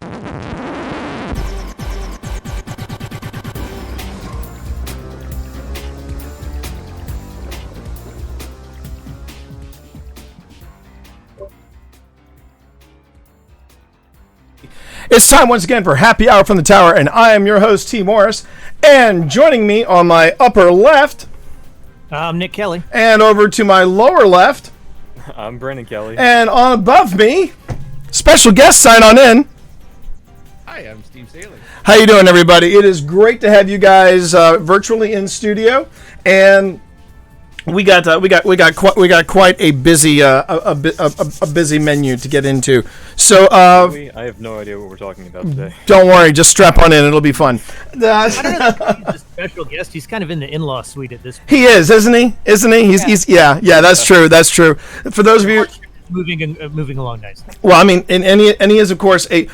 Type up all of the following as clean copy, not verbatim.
It's time once again for Happy Hour from the Tower, and I am your host, T. Morris. And joining me on my upper left, I'm Nick Kelly. And over to my lower left, I'm Brandon Kelly. And on above me, special guest, sign on in. Hi, I'm Steve Saley. How you doing, everybody? It is great to have you guys virtually in studio, and we got quite a busy busy menu to get into. So I have no idea what we're talking about today. Don't worry, just strap on in; it'll be fun. I don't know if he's a special guest. He's kind of in the in-law suite at this point. He is, isn't he? He's yeah. That's true. That's true. For those of you. Moving along nicely. Well, I mean, and he is, of course, he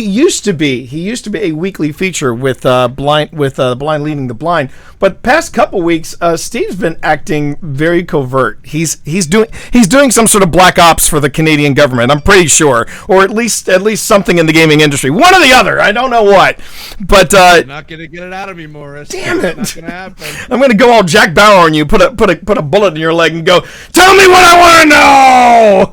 used to be a weekly feature with blind leading the blind, but past couple weeks, Steve's been acting very covert. He's doing some sort of black ops for the Canadian government, I'm pretty sure, or at least something in the gaming industry, one or the other. I don't know what, but you're not gonna get it out of me, Morris. Damn it! It's not gonna happen. I'm gonna go all Jack Bauer on you, put a bullet in your leg, and go, tell me what I want to know.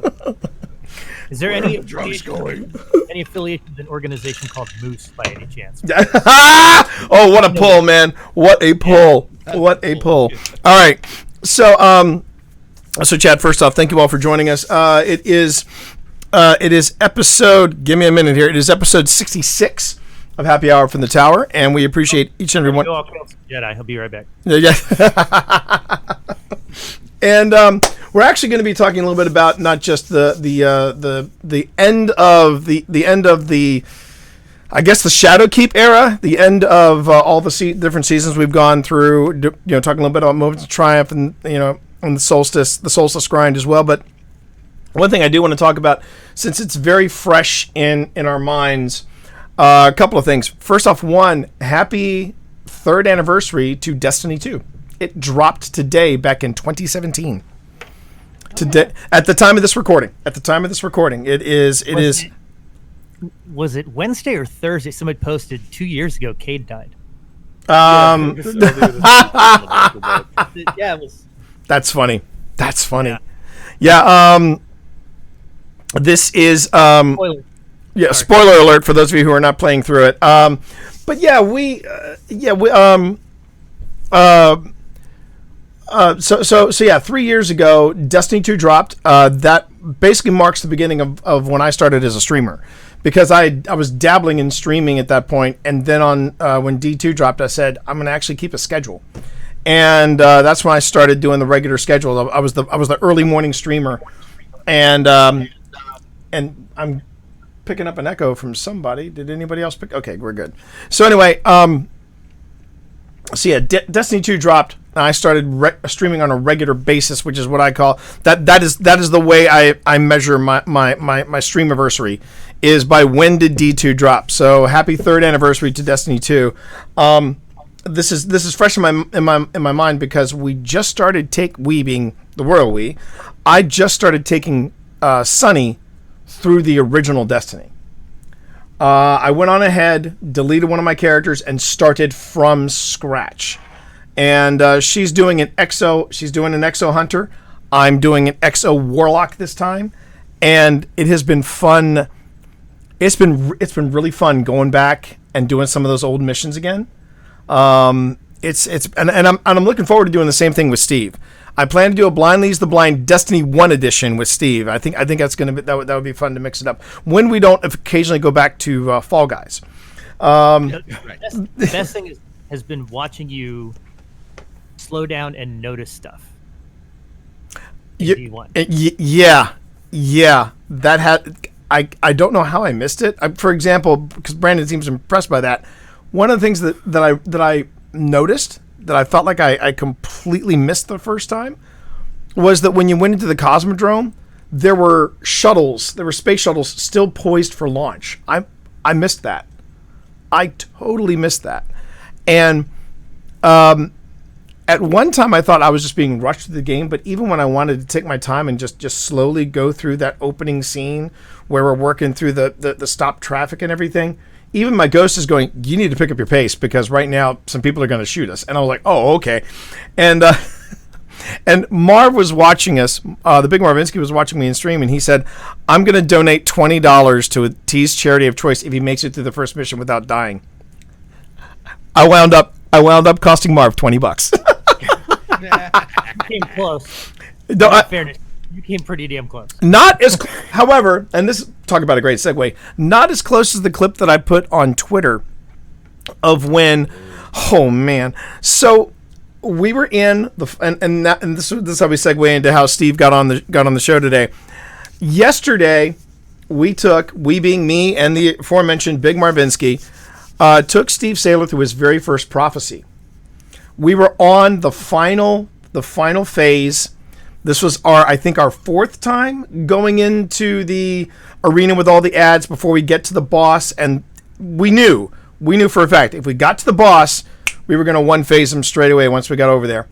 Is there any going? Any affiliation with an organization called Moose by any chance? Oh, what a pull, man! What a pull! What a pull! All right, so Chad, first off, thank you all for joining us. It is episode. Give me a minute here. It is episode 66 of Happy Hour from the Tower, and we appreciate each and every one. Jedi, he'll be right back. Yeah. And we're actually going to be talking a little bit about not just the end of the I guess the Shadowkeep era, the end of all the different seasons we've gone through. Talking a little bit about Moments of Triumph and and the Solstice grind as well. But one thing I do want to talk about, since it's very fresh in our minds, a couple of things. First off, happy 3rd anniversary to Destiny 2. It dropped today, back in 2017. Today, at the time of this recording. It is. Was it Wednesday or Thursday? Somebody posted 2 years ago. Cade died. Yeah, it was. That's funny. Yeah. This is. Spoiler. Yeah. Spoiler alert for those of you who are not playing through it. But yeah, So 3 years ago, Destiny 2 dropped. That basically marks the beginning of when I started as a streamer, because I was dabbling in streaming at that point, and then when D2 dropped, I said I'm going to actually keep a schedule, and that's when I started doing the regular schedule. I was the early morning streamer, and I'm picking up an echo from somebody. Did anybody else pick? Okay, we're good. So anyway, Destiny 2 dropped. I started streaming on a regular basis, which is what I call that. That is the way I measure my streamiversary, is by when did D2 drop. So happy 3rd anniversary to Destiny 2. This is fresh in my mind, because we just started we being the royal we. I just started taking Sunny through the original Destiny. I went on ahead, deleted one of my characters, and started from scratch. And she's doing an Exo Hunter. I'm doing an Exo Warlock this time, and it has been fun. It's been really fun going back and doing some of those old missions again. I'm looking forward to doing the same thing with Steve. I plan to do a Blind Leads the Blind Destiny 1 edition with Steve. I think that's going to be that would be fun to mix it up when we don't occasionally go back to Fall Guys. The best thing has been watching you slow down and notice stuff. Yeah. That had I don't know how I missed it. For example, because Brandon seems impressed by that. One of the things that I noticed that I felt like I completely missed the first time was that when you went into the Cosmodrome, there were space shuttles still poised for launch. I missed that. I totally missed that. And at one time I thought I was just being rushed through the game, but even when I wanted to take my time and just slowly go through that opening scene where we're working through the stop traffic and everything, even my ghost is going, you need to pick up your pace because right now some people are going to shoot us. And I was like, oh, okay. And and Marv was watching us. The big Marvinsky was watching me in stream, and he said, I'm going to donate $20 to a T's charity of choice if he makes it through the first mission without dying. I wound up costing Marv $20. You came close. No, In fairness, you came pretty damn close. Not as, however, and this talk about a great segue. Not as close as the clip that I put on Twitter of when, oh man. So we were in the and this is how we segue into how Steve got on the show today. Yesterday, we being me and the aforementioned Big Marvinsky, took Steve Saylor through his very first prophecy. We were on the final phase. This was I think our fourth time going into the arena with all the ads before we get to the boss, and we knew for a fact if we got to the boss, we were going to one phase him straight away once we got over there.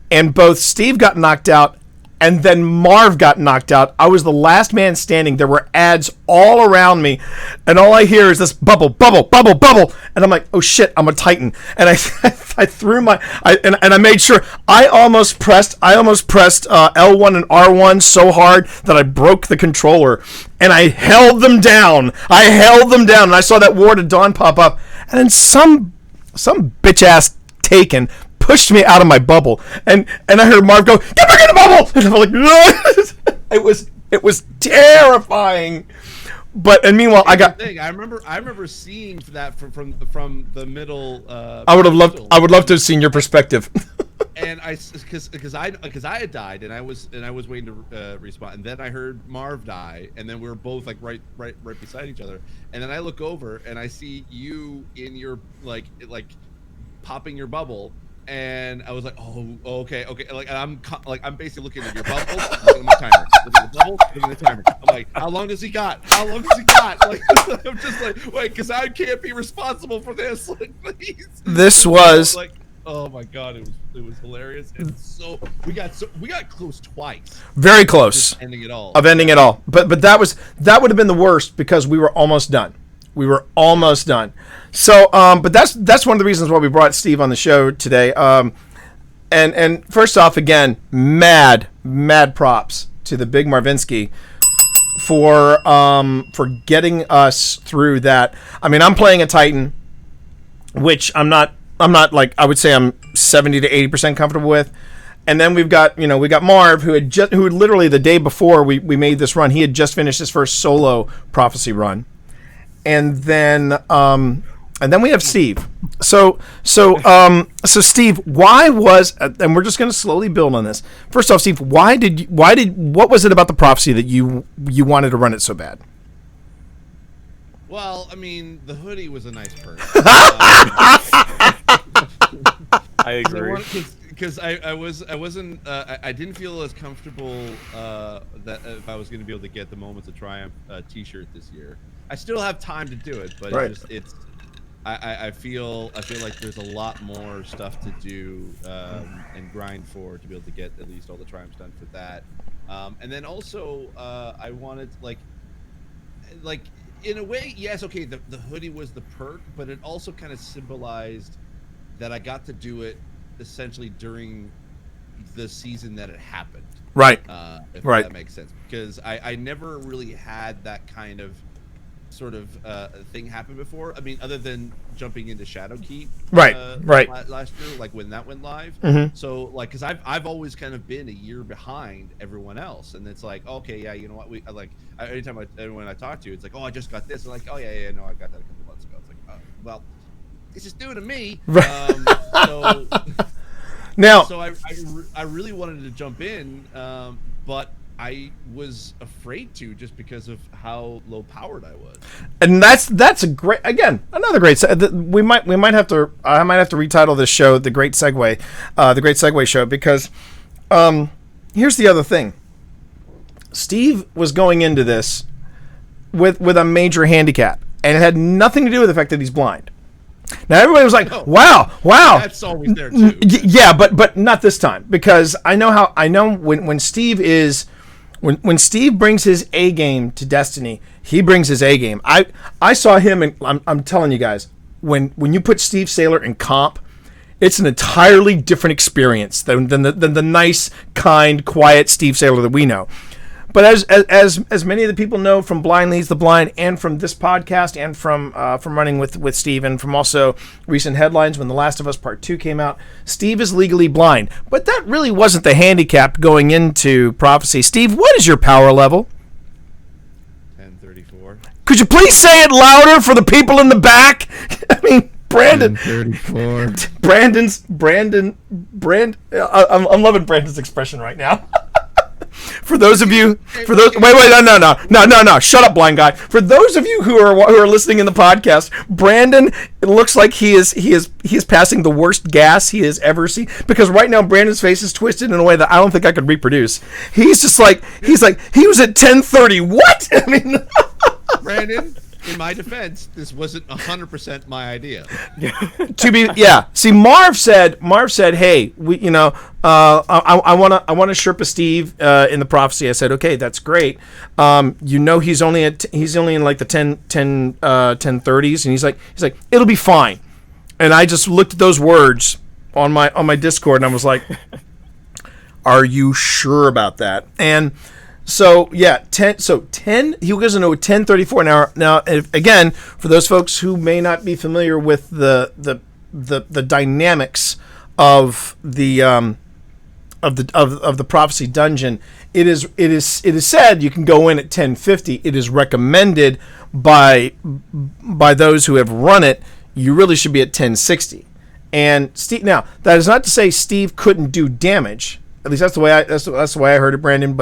And both Steve got knocked out and then Marv got knocked out. I was the last man standing. There were ads all around me, and all I hear is this bubble, bubble, bubble, bubble. And I'm like, oh shit, I'm a Titan. And I threw and I made sure I almost pressed L1 and R1 so hard that I broke the controller, and I held them down. And I saw that War to Dawn pop up, and then some bitch ass Taken pushed me out of my bubble, and I heard Marv go, "Get back in the bubble!" And I'm like, no! It was terrifying. And meanwhile, I remember seeing that from the middle. I would love to have seen your perspective. And because I had died and I was waiting to respawn, and then I heard Marv die, and then we were both like right beside each other, and then I look over and I see you in your like popping your bubble. And I was like, oh, okay. Like I'm basically looking at your bubble, looking at my timer, looking at the bubble, looking at the timer. I'm like, how long does he got? Like, I'm just like, wait, because I can't be responsible for this. Like, please. This was like, oh my god, it was hilarious. And so we got close twice. Very close. Just ending it all. But that would have been the worst because we were almost done. So, but that's one of the reasons why we brought Steve on the show today. And first off, again, mad props to the Big Marvinsky for getting us through that. I mean, I'm playing a Titan, which I'm not like, I would say I'm 70 to 80% comfortable with. And then we got Marv, who literally the day before we made this run, he had just finished his first solo prophecy run. And then we have Steve. So Steve, why was, and we're just going to slowly build on this. First off, Steve, what was it about the prophecy that you wanted to run it so bad? Well, I mean, the hoodie was a nice perk. I agree. Because I didn't feel as comfortable that if I was going to be able to get the Moments of Triumph T-shirt this year. I still have time to do it, but right. I feel like there's a lot more stuff to do and grind for to be able to get at least all the triumphs done for that. And then also I wanted like in a way, yes, okay, the hoodie was the perk, but it also kind of symbolized that I got to do it essentially during the season that it happened. Right. If right. that makes sense, because I never really had that kind of sort of thing happen before. I mean, other than jumping into Shadowkeep, right. last year, like when that went live. Mm-hmm. So like, because I've always kind of been a year behind everyone else, and it's like, okay, yeah, you know what, anytime everyone I talk to, it's like, oh, I just got this, and like, oh yeah, no, I got that a couple months ago. It's like, oh, well, this is new to me. So now, so I really wanted to jump in, but I was afraid to, just because of how low powered I was. And that's a great, again, another great. We might have to. I might have to retitle this show the Great Segue, the Great Segue Show, because here's the other thing. Steve was going into this with a major handicap, and it had nothing to do with the fact that he's blind. Now everybody was like, No. wow. That's always there too. Yeah, but not this time, because I know when Steve is when Steve brings his A game to Destiny, he brings his A game. I saw him, and I'm telling you guys, when you put Steve Saylor in comp, it's an entirely different experience than the nice, kind, quiet Steve Saylor that we know. But as many of the people know from Blind Leads the Blind, and from this podcast, and from running with Steve, and from also recent headlines when The Last of Us Part 2 came out, Steve is legally blind. But that really wasn't the handicap going into Prophecy. Steve, what is your power level? 1034. Could you please say it louder for the people in the back? I mean, Brandon. 34. I'm loving Brandon's expression right now. For those of you, wait, no, shut up, blind guy. For those of you who are listening in the podcast, Brandon, it looks like he is passing the worst gas he has ever seen, because right now Brandon's face is twisted in a way that I don't think I could reproduce. He's like he was at 10:30. What? I mean, Brandon, in my defense, this wasn't 100% my idea. See, Marv said, hey, I want to Sherpa Steve in the Prophecy. I said, okay, that's great. He's only in like the 10:30s, and he's like, it'll be fine. And I just looked at those words on my Discord, and I was like, are you sure about that? And so yeah, 10. So 10. He goes into a 10:34 now. Again, for those folks who may not be familiar with the dynamics of the Prophecy dungeon, it is said you can go in at 10:50. It is recommended by those who have run it. You really should be at 10:60. And Steve, now that is not to say Steve couldn't do damage. At least that's the way I heard it, Brandon.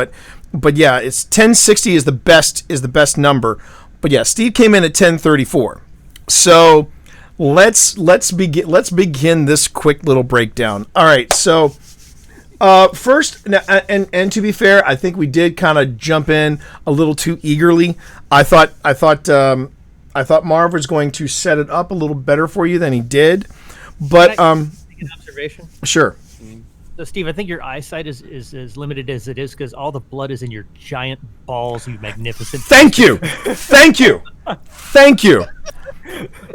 But yeah, it's 1060 is the best number. But yeah, Steve came in at 1034. So let's begin this quick little breakdown. All right, so first, and to be fair, I think we did kind of jump in a little too eagerly. I thought Marv was going to set it up a little better for you than he did. But Can I make an observation? Sure. So, Steve, I think your eyesight is as limited as it is because all the blood is in your giant balls, you magnificent. Thank you.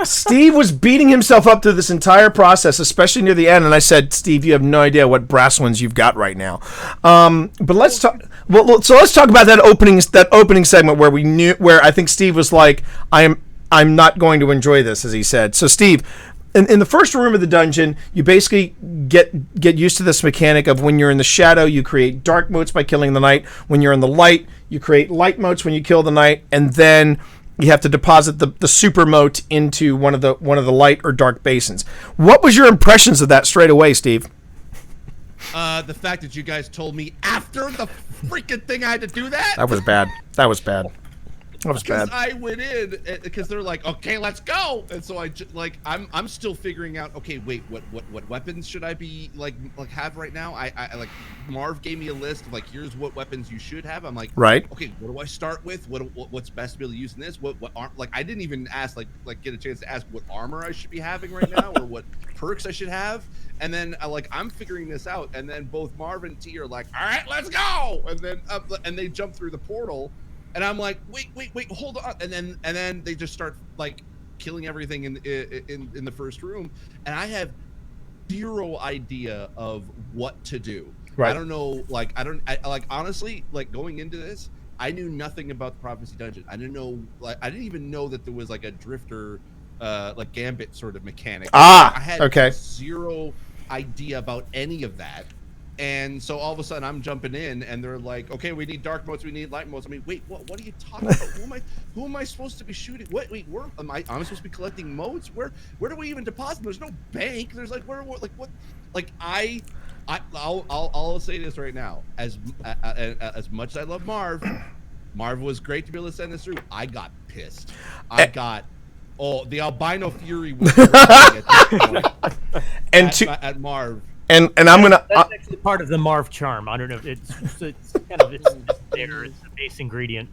Steve was beating himself up through this entire process, especially near the end, and I said, Steve, you have no idea what brass ones you've got right now. But let's talk. Well, so let's talk about that opening segment where I think Steve was like, I'm not going to enjoy this, as he said. So, Steve, in the first room of the dungeon, you basically get used to this mechanic of when you're in the shadow, you create dark motes by killing the knight. When you're in the light, you create light motes when you kill the knight, and then you have to deposit the super mote into one of the light or dark basins. What was your impressions of that straight away, Steve? The fact that you guys told me after the freaking thing I had to do that. That was bad. That was bad. Because I went in because they're like, okay, let's go, and so I'm still figuring out. Okay, wait, what weapons should I be like have right now? I like Marv gave me a list of like, here's what weapons you should have. I'm like, right. Okay, what do I start with? What's best to be able to use in this? What like I didn't even ask like get a chance to ask what armor I should be having right now or what perks I should have. And then I'm figuring this out, and then both Marv and T are like, all right, let's go, and then and they jump through the portal. And I'm like, wait, hold on, and then they just start like killing everything in the first room, and I have zero idea of what to do. Right. I don't know, honestly, like going into this, I knew nothing about the Prophecy Dungeon. I didn't know, I didn't even know that there was like a drifter, like gambit sort of mechanic. I had zero idea about any of that. And so all of a sudden I'm jumping in and they're like, okay, we need dark modes, we need light modes. I mean, wait, what are you talking about? Who am I supposed to be shooting? I'm supposed to be collecting modes? Where do we even deposit? There's no bank. There's like, I'll say this right now. As much as I love Marv was great to be able to send this through. I got pissed. The albino fury was at Marv. And I'm gonna. That's actually part of the Marv charm. I don't know. It's kind of it's there. It's the base ingredient.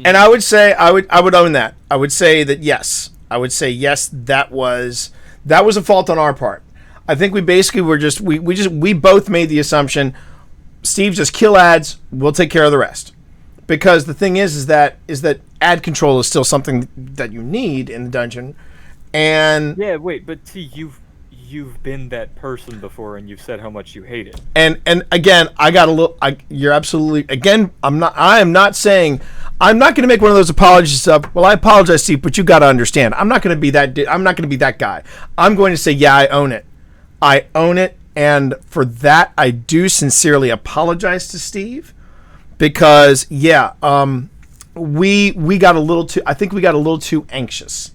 And I would say I would own that. I would say that yes. I would say yes. That was That was a fault on our part. I think we basically were just we both made the assumption, Steve, just kill ads, we'll take care of the rest. Because the thing is that ad control is still something that you need in the dungeon. And Yeah, wait, but T, you've been that person before, and you've said how much you hate it. And again, I got a little. You're absolutely. Again, I am not saying. I'm not going to make one of those apologies of. Well, I apologize, Steve, but you got to understand. I'm not going to be that. I'm not going to be that guy. I'm going to say, yeah, I own it. I own it, and for that, I do sincerely apologize to Steve, because yeah, we got a little too. I think we got a little too anxious.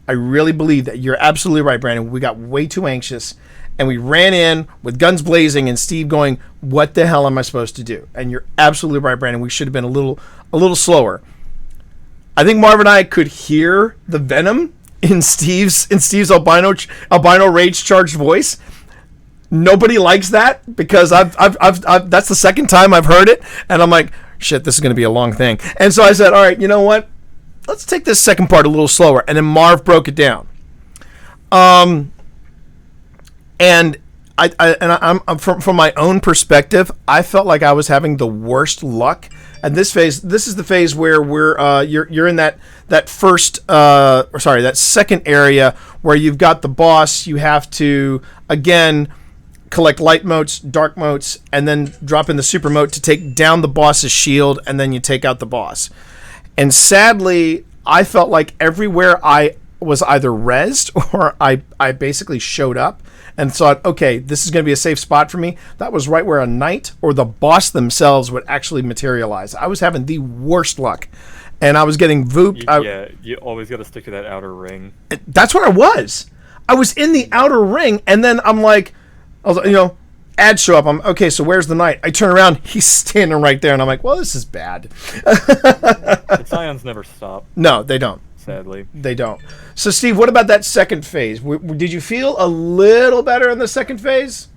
I really believe that. You're absolutely right, Brandon. We got way too anxious, and we ran in with guns blazing, and Steve going, "What the hell am I supposed to do?" And you're absolutely right, Brandon. We should have been a little slower. I think Marv and I could hear the venom in Steve's albino rage charged voice. Nobody likes that, because I've that's the second time I've heard it, and I'm like, shit, this is going to be a long thing. And so I said, all right, you know what? Let's take this second part a little slower. And then Marv broke it down. And I'm from my own perspective, I felt like I was having the worst luck. And this is the phase where you're in that second area where you've got the boss. You have to again collect light motes, dark motes, and then drop in the super mote to take down the boss's shield, and then you take out the boss. And sadly, I felt like everywhere I was either rezzed or I basically showed up and thought, okay, this is going to be a safe spot for me. That was right where a knight or the boss themselves would actually materialize. I was having the worst luck, and I was getting vooped. Yeah, you always got to stick to that outer ring. That's where I was. I was in the outer ring, and then I'm like, ads show up. I'm okay. So where's the knight? I turn around. He's standing right there, and I'm like, well, this is bad. The Scions never stop. No, they don't. Sadly, they don't. So, Steve, what about that second phase? Did you feel a little better in the second phase?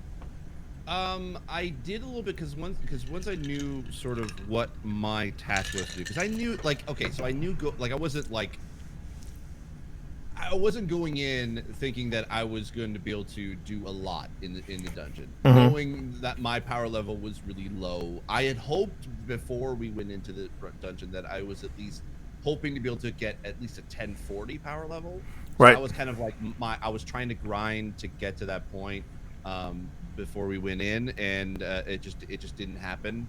I did a little bit because once I knew sort of what my task was to do, because I knew I wasn't going in thinking that I was going to be able to do a lot in the dungeon, knowing that my power level was really low. I had hoped before we went into the dungeon that I was at least hoping to be able to get at least a 1040 power level. So right. I was kind of like I was trying to grind to get to that point before we went in, and it just didn't happen.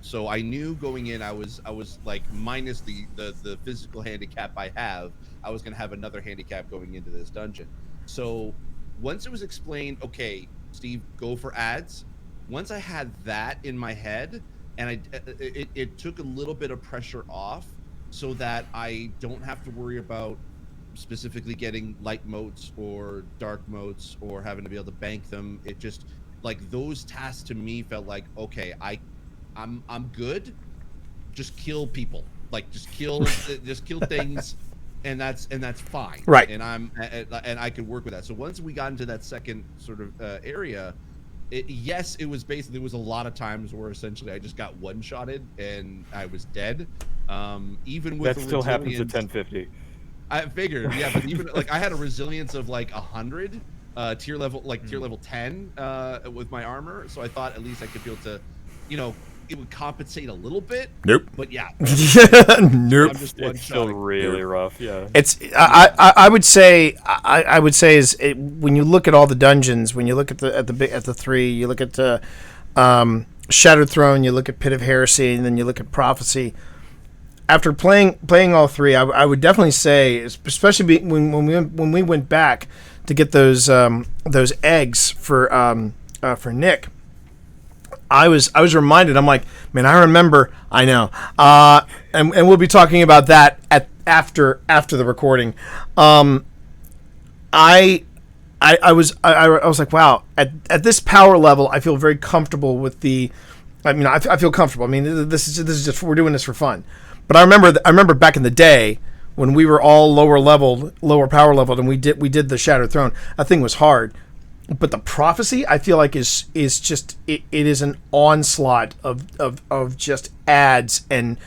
So I knew going in, I was like minus the physical handicap I have, I was going to have another handicap going into this dungeon. So once it was explained, okay, Steve, go for ads. Once I had that in my head, and it took a little bit of pressure off, so that I don't have to worry about specifically getting light motes or dark motes or having to be able to bank them. It just, like, those tasks to me felt like, okay, I'm good. Just kill people. Like, just kill things, and that's fine. Right. And I could work with that. So once we got into that second sort of area, it was basically, there was a lot of times where essentially I just got one-shotted and I was dead. Even with that still happens at 1050. I figured, yeah, but even like I had a resilience of like 100, tier level 10 with my armor, so I thought at least I could be able to, it would compensate a little bit. Nope. But yeah. Nope. I'm just It's still really rough. Yeah. It's I would say when you look at all the dungeons, when you look at the three, you look at the Shattered Throne, you look at Pit of Heresy, and then you look at Prophecy. After playing all three, I would definitely say, especially when we went back to get those eggs for Nick, I was reminded. I'm like, man, I remember. I know, and we'll be talking about that after the recording. I was like, wow, at this power level, I feel very comfortable with the. I mean, I feel comfortable. I mean, this is just, we're doing this for fun. But I remember back in the day when we were all lower power leveled, and we did the Shattered Throne. That thing was hard. But the Prophecy, I feel like is just it is an onslaught of just ads and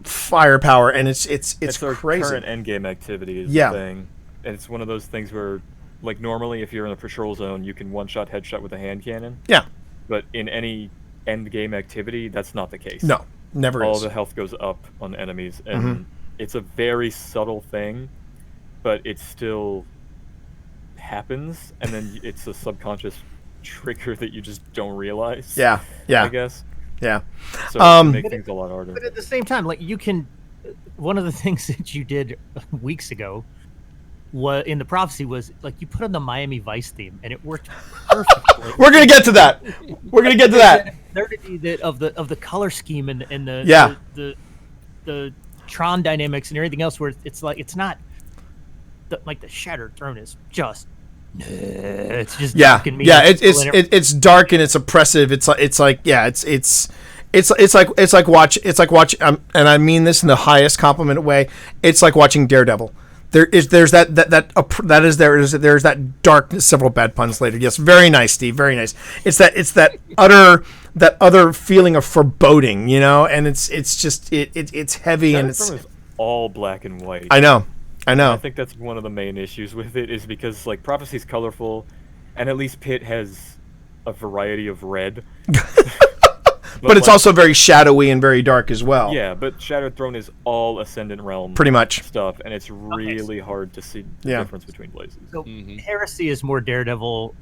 firepower, and it's our crazy. Current endgame activity is the thing. And it's one of those things where like normally if you're in a patrol zone, you can one-shot headshot with a hand cannon. Yeah. But in any end game activity, that's not the case. No, never All is. the health goes up on enemies, and it's a very subtle thing, but it still happens, and then it's a subconscious trigger that you just don't realize. Yeah. Yeah. I guess. Yeah. So it can make things a lot harder. But at the same time, like you can, one of the things that you did weeks ago, was in the prophecy was like you put on the Miami Vice theme, and it worked perfectly. We're gonna get to that. We're gonna get to that. Absurdity that of the color scheme and the Yeah. the Tron dynamics and everything else, where it's like it's not like the Shattered Throne is just. It's just Yeah, dark and yeah. mean. It's dark and it's oppressive. It's like yeah. It's like watch. And I mean this in the highest compliment way. It's like watching Daredevil. There's that darkness. Several bad puns later. Yes, very nice, Steve. Very nice. It's that other feeling of foreboding, you know. And it's heavy and it's. It's all black and white. I know. I think that's one of the main issues with it, is because like Prophecy's colorful, and at least Pit has a variety of red. But it's like, also very shadowy and very dark as well. yeah. But Shattered Throne is all Ascendant Realm Pretty much. stuff, and it's really hard to see the Yeah. difference between places. So Heresy is more Daredevil.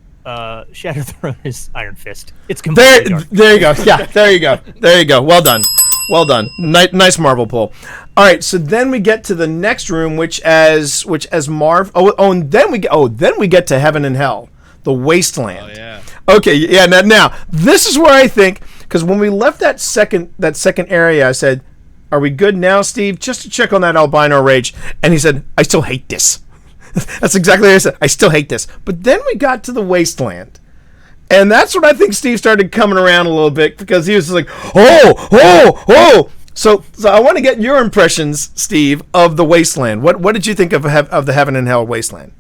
Shattered Throne is Iron Fist. It's completely dark. There you go. Yeah, there you go. Well done. Nice Marvel pull. All right, so then we get to the next room, which as Marv. And then we get to Heaven and Hell, the Wasteland. Oh yeah. Okay, yeah. Now this is where I think, because when we left that second area, I said, "Are we good now, Steve?" Just to check on that albino rage, and he said, "I still hate this." That's exactly what I said. I still hate this. But then we got to the Wasteland. And that's when I think Steve started coming around a little bit, because he was just like, oh. So I want to get your impressions, Steve, of the Wasteland. What did you think of the Heaven and Hell Wasteland?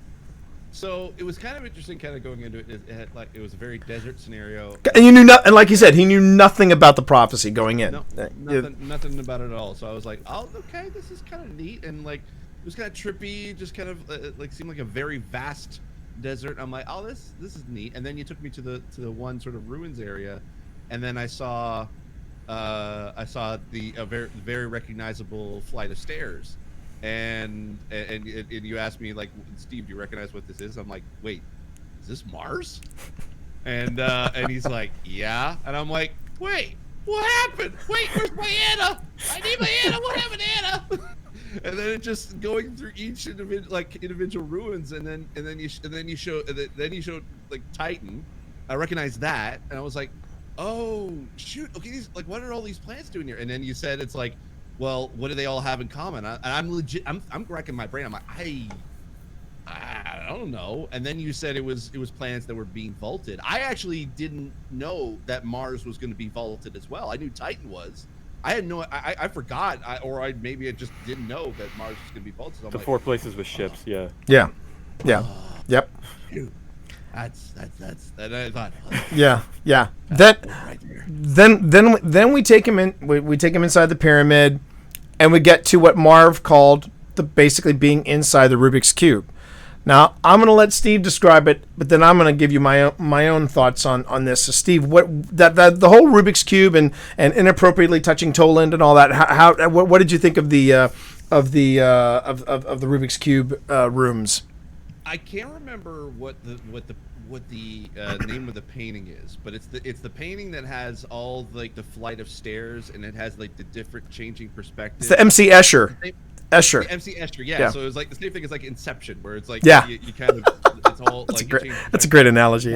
So it was kind of interesting, kind of going into it. It was a very desert scenario. And you knew and like you said, he knew nothing about the prophecy going in. No, nothing about it at all. So I was like, oh, okay, this is kind of neat, and like it was kind of trippy, just kind of like seemed like a very vast desert. I'm like, oh, this is neat. And then you took me to the one sort of ruins area, and then I saw the very very recognizable flight of stairs, and you asked me like, Steve, do you recognize what this is? I'm like, wait, is this Mars? And he's like, yeah. And I'm like, wait, what happened? Wait, where's my Anna? I need my Anna. What happened to Anna? And then it just going through each individual ruins, and then you showed like Titan. I recognized that, and I was like, oh shoot, okay, what are all these plants doing here? And then you said it's like, well, what do they all have in common? I'm legit. I'm racking my brain. I'm like, I don't know. And then you said it was planets that were being vaulted. I actually didn't know that Mars was going to be vaulted as well. I knew Titan was. I had no. I forgot, maybe I just didn't know that Mars was going to be vaulted. So I'm like, 4 places with ships, yeah. Yeah. Yep. Dude, that's that. I thought. Yeah. Right there. Then we take him in. We take him inside the pyramid, and we get to what Marv called basically being inside the Rubik's Cube. Now I'm going to let Steve describe it, but then I'm going to give you my own thoughts on this. So Steve, what the whole Rubik's Cube and inappropriately touching Toland and all that. What did you think of the Rubik's Cube rooms? I can't remember what the name of the painting is, but it's the painting that has all like the flight of stairs, and it has like the different changing perspectives. It's the MC Escher. MC Escher, yeah. So it was like the same thing as like Inception, where it's like you kind of it's all that's a great analogy.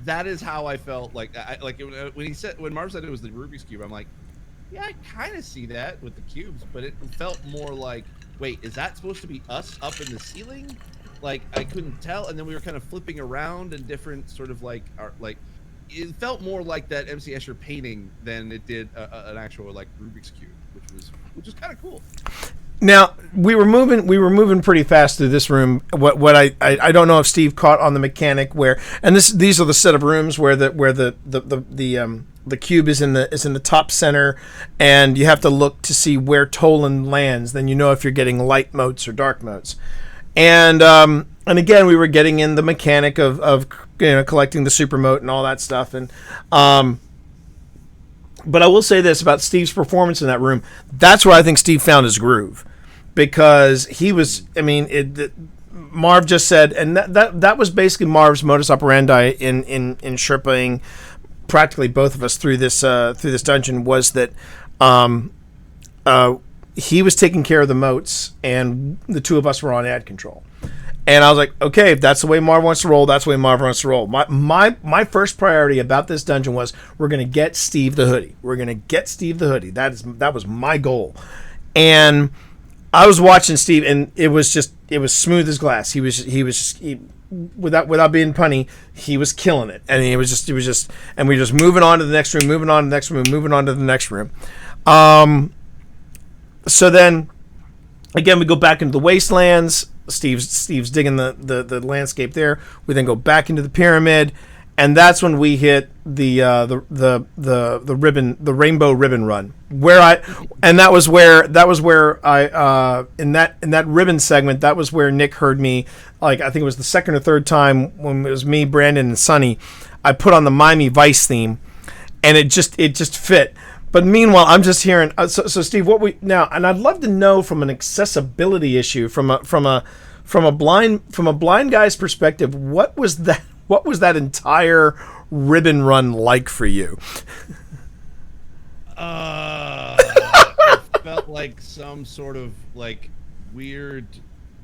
That is how I felt like when Marv said it was the Rubik's Cube, I'm like, yeah, I kind of see that with the cubes, but it felt more like, wait, is that supposed to be us up in the ceiling? Like I couldn't tell, and then we were kind of flipping around in different sort of like it felt more like that MC Escher painting than it did an actual like Rubik's Cube, which was kind of cool. Now we were moving pretty fast through this room. What I don't know if Steve caught on the mechanic where, and these are the set of rooms where the cube is in the top center, and you have to look to see where Toland lands. Then you know if you're getting light motes or dark motes. And and again, we were getting in the mechanic of collecting the supermote and all that stuff. And but I will say this about Steve's performance in that room. That's where I think Steve found his groove, because he was. I mean, Marv just said, and that was basically Marv's modus operandi in Sherpaing practically both of us through this dungeon, was that he was taking care of the moats, and the two of us were on ad control. And I was like, okay, if that's the way Marv wants to roll, that's the way Marv wants to roll. My first priority about this dungeon was, we're going to get Steve the hoodie. We're going to get Steve the hoodie. That was my goal. And I was watching Steve, and it was smooth as glass. He without being punny, he was killing it. And and we were just moving on to the next room, moving on to the next room, moving on to the next room. So then, again, we go back into the wastelands. Steve's digging the landscape there. We then go back into the pyramid, and that's when we hit the rainbow ribbon run. That was where I in that ribbon segment, that was where Nick heard me, like, I think it was the second or third time when it was me, Brandon, and Sonny. I put on the Miami Vice theme, and it just fit. But meanwhile, I'm just hearing. So Steve, and I'd love to know from an accessibility issue, from a blind guy's perspective, what was that entire ribbon run like for you? It felt like some sort of like weird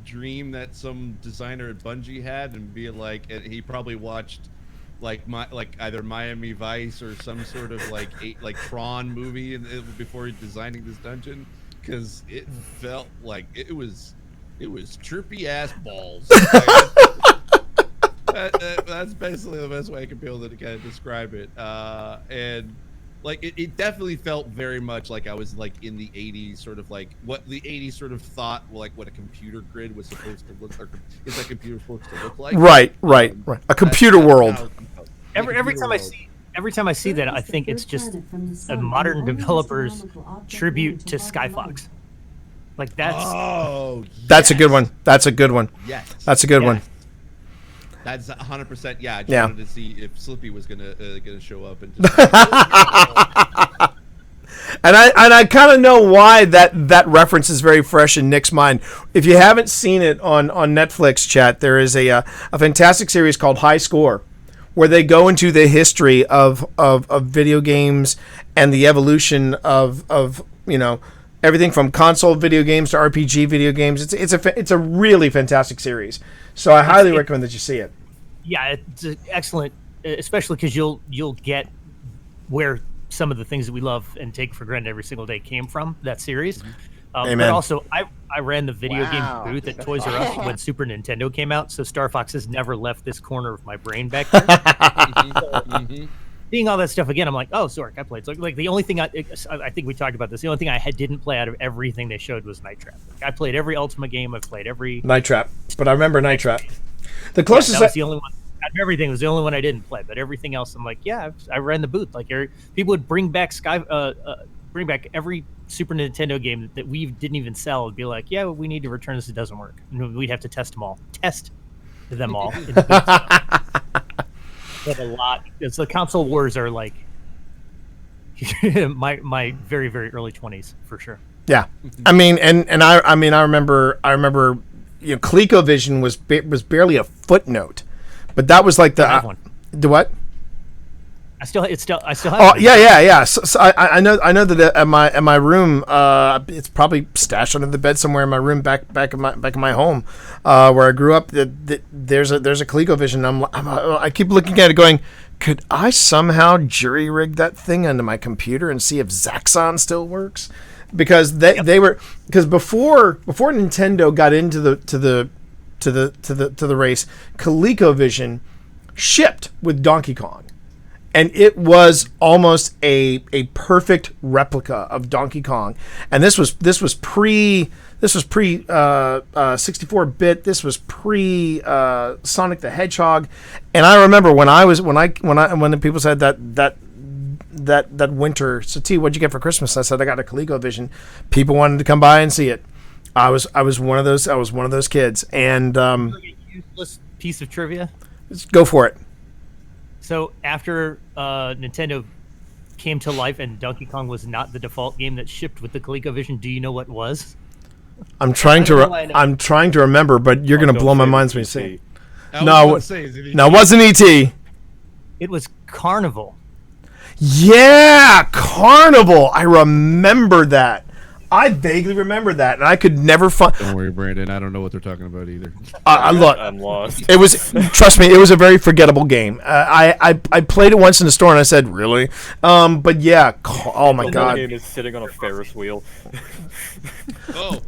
dream that some designer at Bungie had, and and he probably watched either Miami Vice or some sort of like Tron movie before designing this dungeon, because it felt like it was chirpy ass balls. That's basically the best way I can be able to kind of describe it. And like it definitely felt very much like I was like in the 80s, sort of like what the 80s sort of thought, like what a computer grid was supposed to look, or is a computer supposed to look like. Right. A computer world. Every time I see that, I think it's just a modern developer's tribute to Skyfox. Like that's a good one. That's a good one. Yes. That's a good one. That's 100%. Yeah, I just wanted to see if Slippy was gonna show up and just. And I kind of know why that reference is very fresh in Nick's mind. If you haven't seen it on Netflix, chat, there is a fantastic series called High Score, where they go into the history of video games and the evolution of everything from console video games to RPG video games. It's a really fantastic series. So I highly recommend that you see it. Yeah, it's excellent, especially because you'll get where some of the things that we love and take for granted every single day came from that series. Amen. But also, I ran the video game booth at Toys R Us when Super Nintendo came out, so Star Fox has never left this corner of my brain back there. Seeing all that stuff again, I'm like, oh, Zork, I played. So, like, the only thing I think we talked about this, the only thing I didn't play out of everything they showed was Night Trap. Like, I played every Ultima game. I've played every Night Trap, but I remember Night Trap. The closest that was the only one. Out of everything, was the only one I didn't play, but everything else, I'm like, yeah, I ran the booth. Like, people would bring back bring back every Super Nintendo game that we didn't even sell, and be like, yeah, we need to return this. It doesn't work. And we'd have to test them all. In the booth. But a lot. It's the console wars are like my very, very early 20s for sure. Yeah, I mean, I remember, ColecoVision was barely a footnote, but that was like one. The what? I still have. Oh, yeah. So I know that at my room, it's probably stashed under the bed somewhere in my room back in my home, where I grew up. There's a ColecoVision. I keep looking at it, going, could I somehow jury rig that thing onto my computer and see if Zaxxon still works? Because because before Nintendo got into the race, ColecoVision shipped with Donkey Kong. And it was almost a perfect replica of Donkey Kong. And this was pre 64-bit. This was pre Sonic the Hedgehog. And I remember when the people said that winter, so T, what'd you get for Christmas? I said I got a ColecoVision. People wanted to come by and see it. I was one of those kids. And useless piece of trivia. Let's go for it. So after Nintendo came to life and Donkey Kong was not the default game that shipped with the ColecoVision, do you know what was? I'm trying to. I know. I'm trying to remember, but you're gonna Don't blow my say mind it when you was say. ET. It. I No, was about to say, is it No, it wasn't ET. It was Carnival. Yeah, Carnival. I remember that. I vaguely remember that, and I could never find. Don't worry, Brandon. I don't know what they're talking about either. Look, I'm lost. it was. Trust me, it was a very forgettable game. I played it once in the store, and I said, "Really?" But yeah. Oh my The whole god. game is sitting on a Ferris wheel. Oh,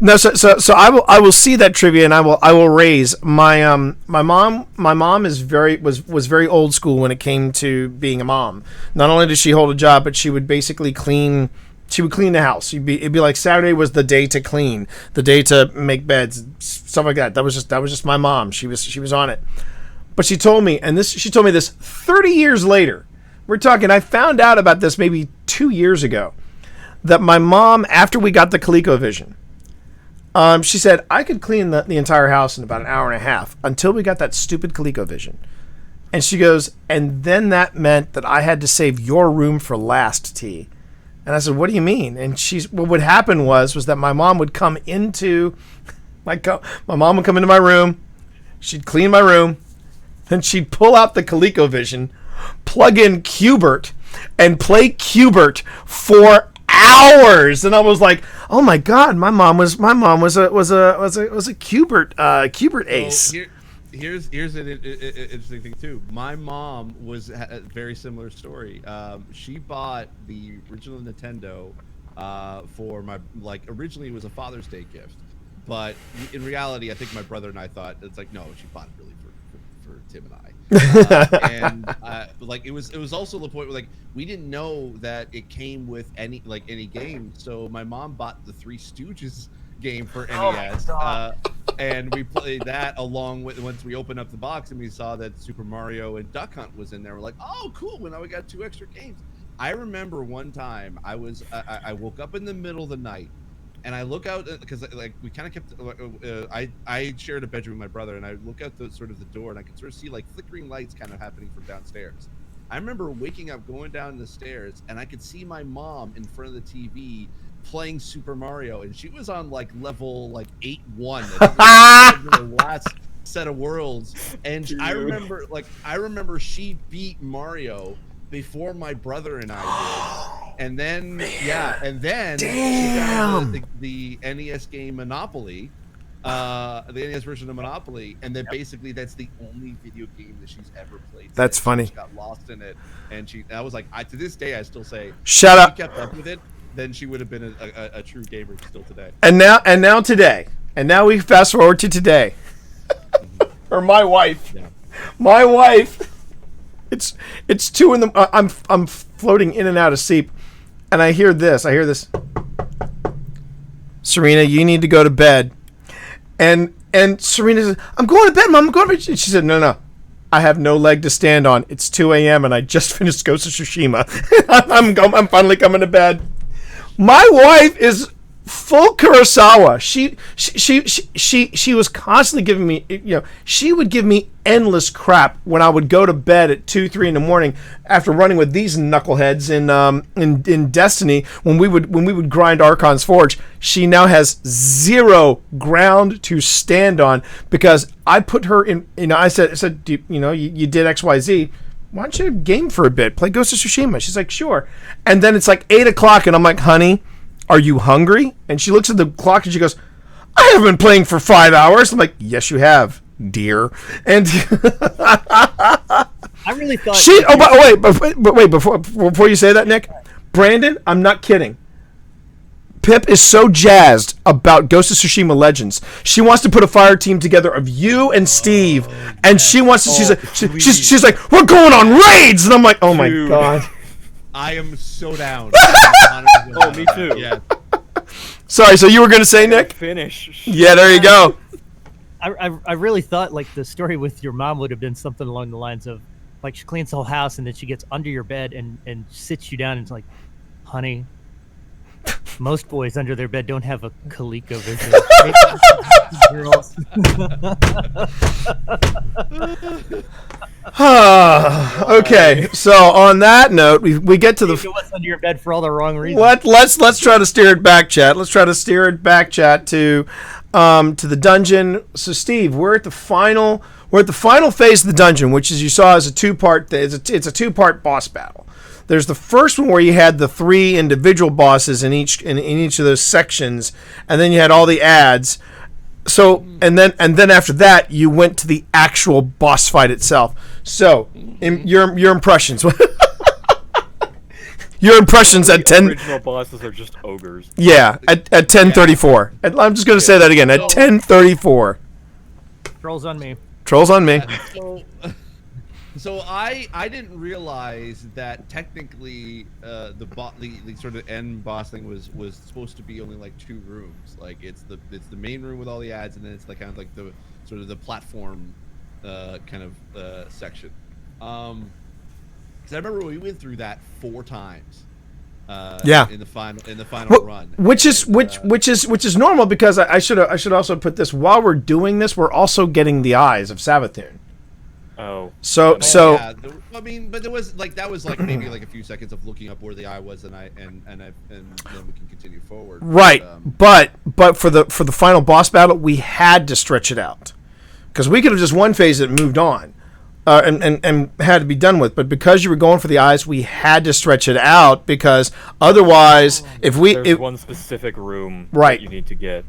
No, so I will see that trivia, and I will raise my mom is was very old school when it came to being a mom. Not only did she hold a job, but she would basically clean. She would clean the house. It'd be like Saturday was the day to clean, the day to make beds, stuff like that. That was just my mom. She was on it. But she told me, she told me this 30 years later. We're talking. I found out about this maybe 2 years ago. That my mom, after we got the ColecoVision, she said I could clean the entire house in about an hour and a half until we got that stupid ColecoVision. And she goes, and then that meant that I had to save your room for last, T. And I said, what do you mean? And what would happen was that my mom would come into my mom would come into my room, she'd clean my room, then she'd pull out the ColecoVision, plug in Qbert, and play Qbert for hours. And I was like, oh my god, my mom was a Qbert ace. Well, here's an interesting thing too. My mom was a very similar story. She bought the original Nintendo for originally it was a Father's Day gift, but in reality, I think my brother and I thought it's like, no, she bought it really for Tim and I. It was also the point where we didn't know that it came with any game, so my mom bought the Three Stooges game for NES, and we played that along with, once we opened up the box and we saw that Super Mario and Duck Hunt was in there. We're like, oh cool, well now we got 2 extra games. I remember one time I woke up in the middle of the night and I look out because we kind of kept I shared a bedroom with my brother, and I look out the door and I could sort of see flickering lights kind of happening from downstairs. I remember waking up, going down the stairs, and I could see my mom in front of the TV playing Super Mario, and she was on level 8-1 the last set of worlds. And I remember she beat Mario before my brother and I did. And then she got the NES game Monopoly, the NES version of Monopoly, and then basically that's the only video game that she's ever played. That's funny. She got lost in it, and I was like, to this day I still say, shut if up. she kept up with it, then she would have been a true gamer still today. And now today. And now we fast forward to today. Or my wife. Yeah. My wife. It's 2 in the I'm floating in and out of sleep, and I hear this. Serena, you need to go to bed. And Serena says, I'm going to bed, Mom, I'm going to bed. She said, no. I have no leg to stand on. It's 2 a.m. and I just finished Ghost of Tsushima. I'm finally coming to bed. My wife is full Kurosawa. She was constantly giving me, she would give me endless crap when I would go to bed at 2-3 in the morning after running with these knuckleheads in Destiny when we would grind Archon's Forge. She now has 0 ground to stand on because I put her in. I said, you did XYZ. Why don't you game for a bit? Play Ghost of Tsushima. She's like, sure. And then it's 8 o'clock, and I'm like, honey, are you hungry? And she looks at the clock and she goes, I haven't been playing for 5 hours. I'm like, yes, you have, dear. And I really thought. Wait, before you say that, Nick, Brandon, I'm not kidding. Pip is so jazzed about Ghost of Tsushima Legends. She wants to put a fire team together of you and Steve, and she wants to. She's like, we're going on raids, and I'm like, oh my god. I am so down. Oh, me too. Yeah. Sorry, so you were gonna say, Nick? Finish. Yeah, there you go. I really thought the story with your mom would have been something along the lines of she cleans the whole house and then she gets under your bed and sits you down and it's like, honey, Most boys under their bed don't have a ColecoVision. Girls. Okay, so on that note, we get to You the what's under your bed for all the wrong reasons. what? Let's try to steer it back, chat. Let's try to steer it back, chat, to the dungeon. So, Steve, we're at the final phase of the dungeon, which, as you saw, is a two-part. It's a two-part boss battle. There's the first one where you had the 3 individual bosses in each of those sections, and then you had all the ads. So and then after that, you went to the actual boss fight itself. So, your impressions. Your impressions at 10. Original bosses are just ogres. Yeah, at 10:34. I'm just gonna say that again. At 10:34. Trolls on me. Trolls on me. So I didn't realize that technically the sort of end boss thing was supposed to be only like 2 rooms. Like it's the main room with all the ads, and then it's like kind of like the sort of the platform kind of section. Because I remember we went through that 4 times. Yeah. In the final run. Which is normal, because I should also put this, while we're doing this, we're also getting the eyes of Savathûn. Oh. So Yeah, I mean, but there was that was maybe like a few seconds of looking up where the eye was, and then we can continue forward. right, but for the final boss battle, we had to stretch it out, because we could have just one phase it and moved on, and had to be done with. But because you were going for the eyes, we had to stretch it out, because otherwise, There's one specific room Right. that you need to get.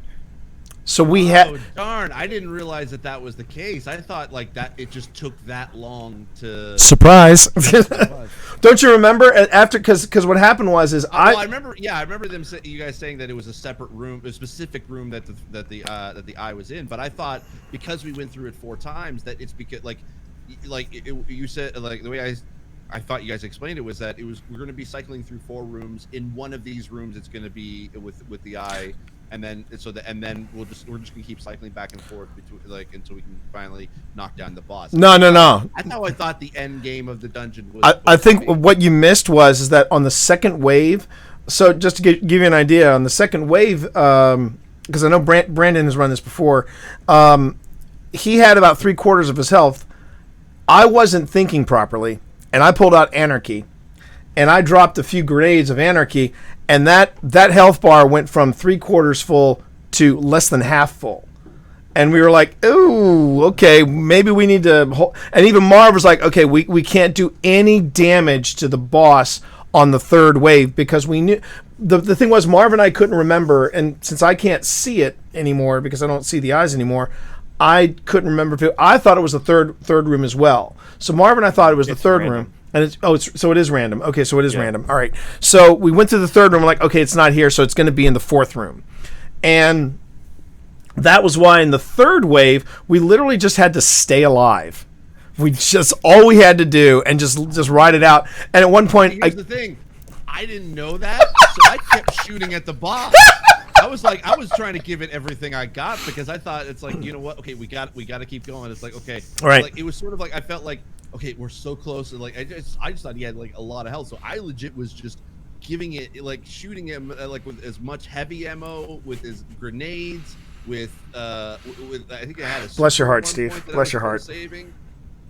So we had. Oh darn! I didn't realize that was the case. I thought like that it just took that long to. Surprise! Don't you remember after? Because what happened was I remember. Yeah, I remember you guys saying that it was a separate room, a specific room that the eye was in. But I thought, because we went through it 4 times, that it's because you said, like, the way I thought you guys explained it was that we're going to be cycling through 4 rooms. In one of these rooms, it's going to be with the eye. And then we're just gonna keep cycling back and forth between, until we can finally knock down the boss. No. That's how I thought the end game of the dungeon was. I think what you missed is that on the second wave. So just to give you an idea, on the second wave, because I know Brandon has run this before, he had about 3/4 of his health. I wasn't thinking properly, and I pulled out Anarchy, and I dropped a few grenades of Anarchy. And that health bar went from 3/4 full to less than half full. And we were like, ooh, okay, maybe we need to... And even Marv was like, okay, we can't do any damage to the boss on the 3rd wave, because we knew... The thing was, Marv and I couldn't remember, and since I can't see it anymore because I don't see the eyes anymore, I couldn't remember if I thought it was the third room as well. So Marv and I thought it was the 3rd room. And so it is random. Okay, so it is random. All right. So we went to the 3rd room. We're like, okay, it's not here, so it's going to be in the 4th room. And that was why in the 3rd wave, we literally just had to stay alive. All we had to do, and just ride it out. And at one point, here's the thing, I didn't know that, so I kept shooting at the boss. I was trying to give it everything I got, because I thought, it's like, you know what? Okay, we got to keep going. It's like, okay, right. Like, it was sort of like, I felt like, okay, we're so close, and like I just thought he had like a lot of health, so I legit was just giving it, like, shooting him like with as much heavy ammo, with his grenades, with I think I had a... Bless your heart, Steve. Bless your heart. Saving,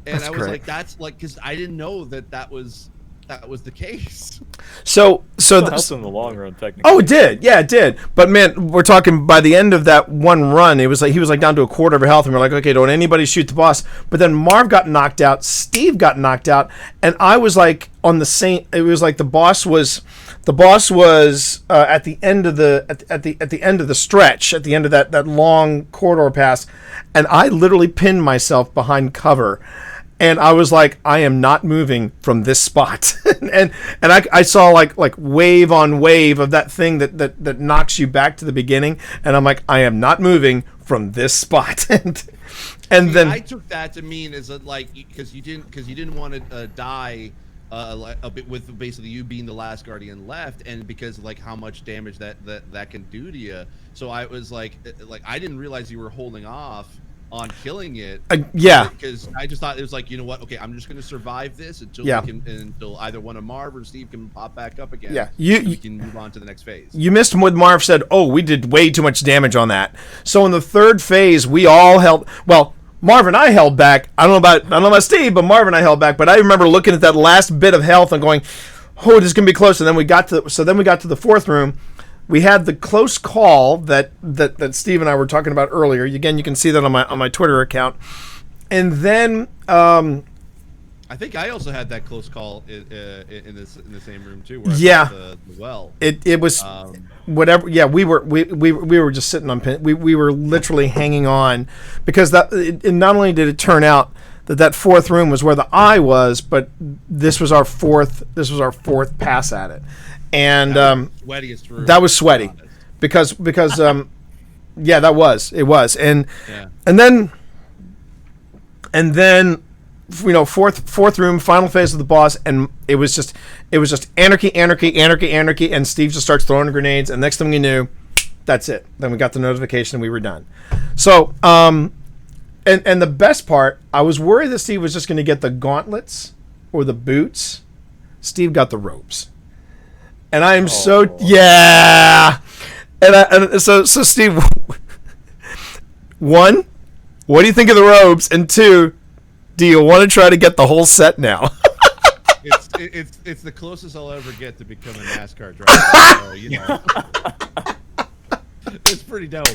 and I was great. Like, that's like, because I didn't know that was the case. So it helped in the long run, technically. Oh, it did. Yeah, it did. But man, we're talking by the end of that one run, it was like he was like down to 1/4 of her health, and we're like, okay, don't anybody shoot the boss. But then Marv got knocked out, Steve got knocked out, and I was like on the same. It was like the boss was at the end of the end of the stretch, at the end of that long corridor pass, and I literally pinned myself behind cover. And I was like, I am not moving from this spot. and I saw like wave on wave of that thing that knocks you back to the beginning. And I'm like, I am not moving from this spot. and then I took that to mean as because you didn't want to die a bit with basically you being the last guardian left, and because like how much damage that can do to you. So I was like I didn't realize you were holding off on killing it. Yeah. Because I just thought it was like, you know what? Okay, I'm just going to survive this until Yeah. until either one of Marv or Steve can pop back up again. Yeah. We can move on to the next phase. You missed what Marv said. Oh, we did way too much damage on that. So in the third phase, we all held. Well, Marv and I held back. I don't know about Steve, but Marv and I held back. But I remember looking at that last bit of health and going, "Oh, this is gonna be close." And then we got to the fourth room. We had the close call that Steve and I were talking about earlier. Again, you can see that on my Twitter account. And then I think I also had that close call in the same room too. Where Yeah. I the well. it was whatever. Yeah, we were just sitting on pin. We were literally hanging on because not only did it turn out that fourth room was where the eye was, but this was our fourth pass at it. And Sweatiest room. that was sweaty because yeah, it was. And Yeah. and then you know, fourth room, final phase of the boss, and it was just anarchy, and Steve just starts throwing grenades, and next thing we knew, that's it. Then we got the notification and we were done. So and the best part, I was worried that Steve was just going to get the gauntlets or the boots. Steve got the robes. And I am yeah. And so Steve, one, what do you think of the robes? And two, do you want to try to get the whole set now? It's the closest I'll ever get to become a NASCAR driver. So, you know, it's pretty dope.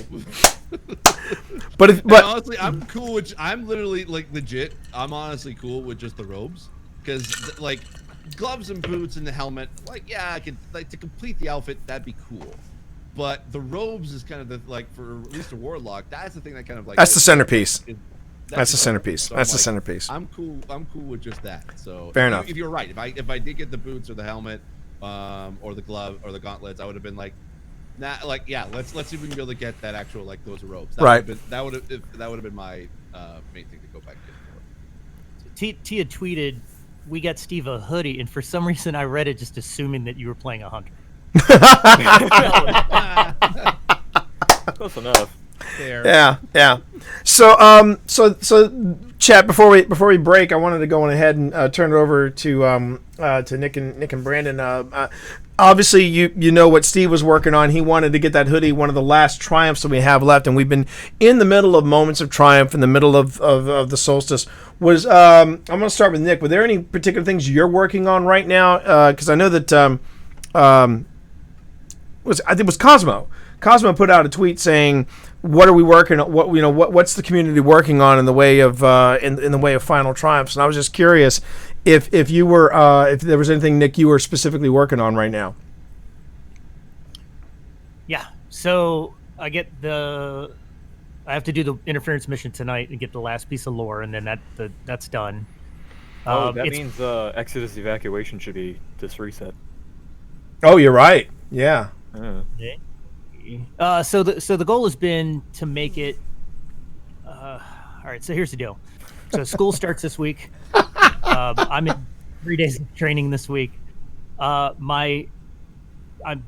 But honestly, I'm cool with. I'm literally like legit. I'm honestly cool with just the robes because like gloves and boots and the helmet. Like yeah, I could like to complete the outfit. That'd be cool. But the robes is kind of the like for at least a warlock. That's the thing that kind of like that's the centerpiece. That's the centerpiece. So That's the like, centerpiece. I'm cool with just that. So Fair enough. If you're right, if I did get the boots or the helmet, or the glove or the gauntlets, I would have been like, nah, like yeah, let's see if we can be able to get that actual like those robes. Right. That would have been my main thing to go back in for. Tia tweeted, "We got Steve a hoodie," and for some reason I read it just assuming that you were playing a hunter. Close enough. There. Yeah. So chat, before we break, I wanted to go on ahead and turn it over to Nick and Brandon. Obviously, you know what Steve was working on. He wanted to get that hoodie, one of the last triumphs that we have left, and we've been in the middle of moments of triumph, in the middle of the solstice. I'm going to start with Nick. Were there any particular things you're working on right now? Because I know that I think it was Cosmo. Cosmo put out a tweet saying, "What are we working? What's the community working on in the way of in the way of Final Triumphs?" And I was just curious if you were if there was anything, Nick, you were specifically working on right now. Yeah. So I have to do the interference mission tonight and get the last piece of lore, and then that's done. That means Exodus evacuation should be this reset. Oh, you're right. Yeah. So the goal has been to make it. All right. So here's the deal. So school starts this week. I'm in 3 days of training this week. I'm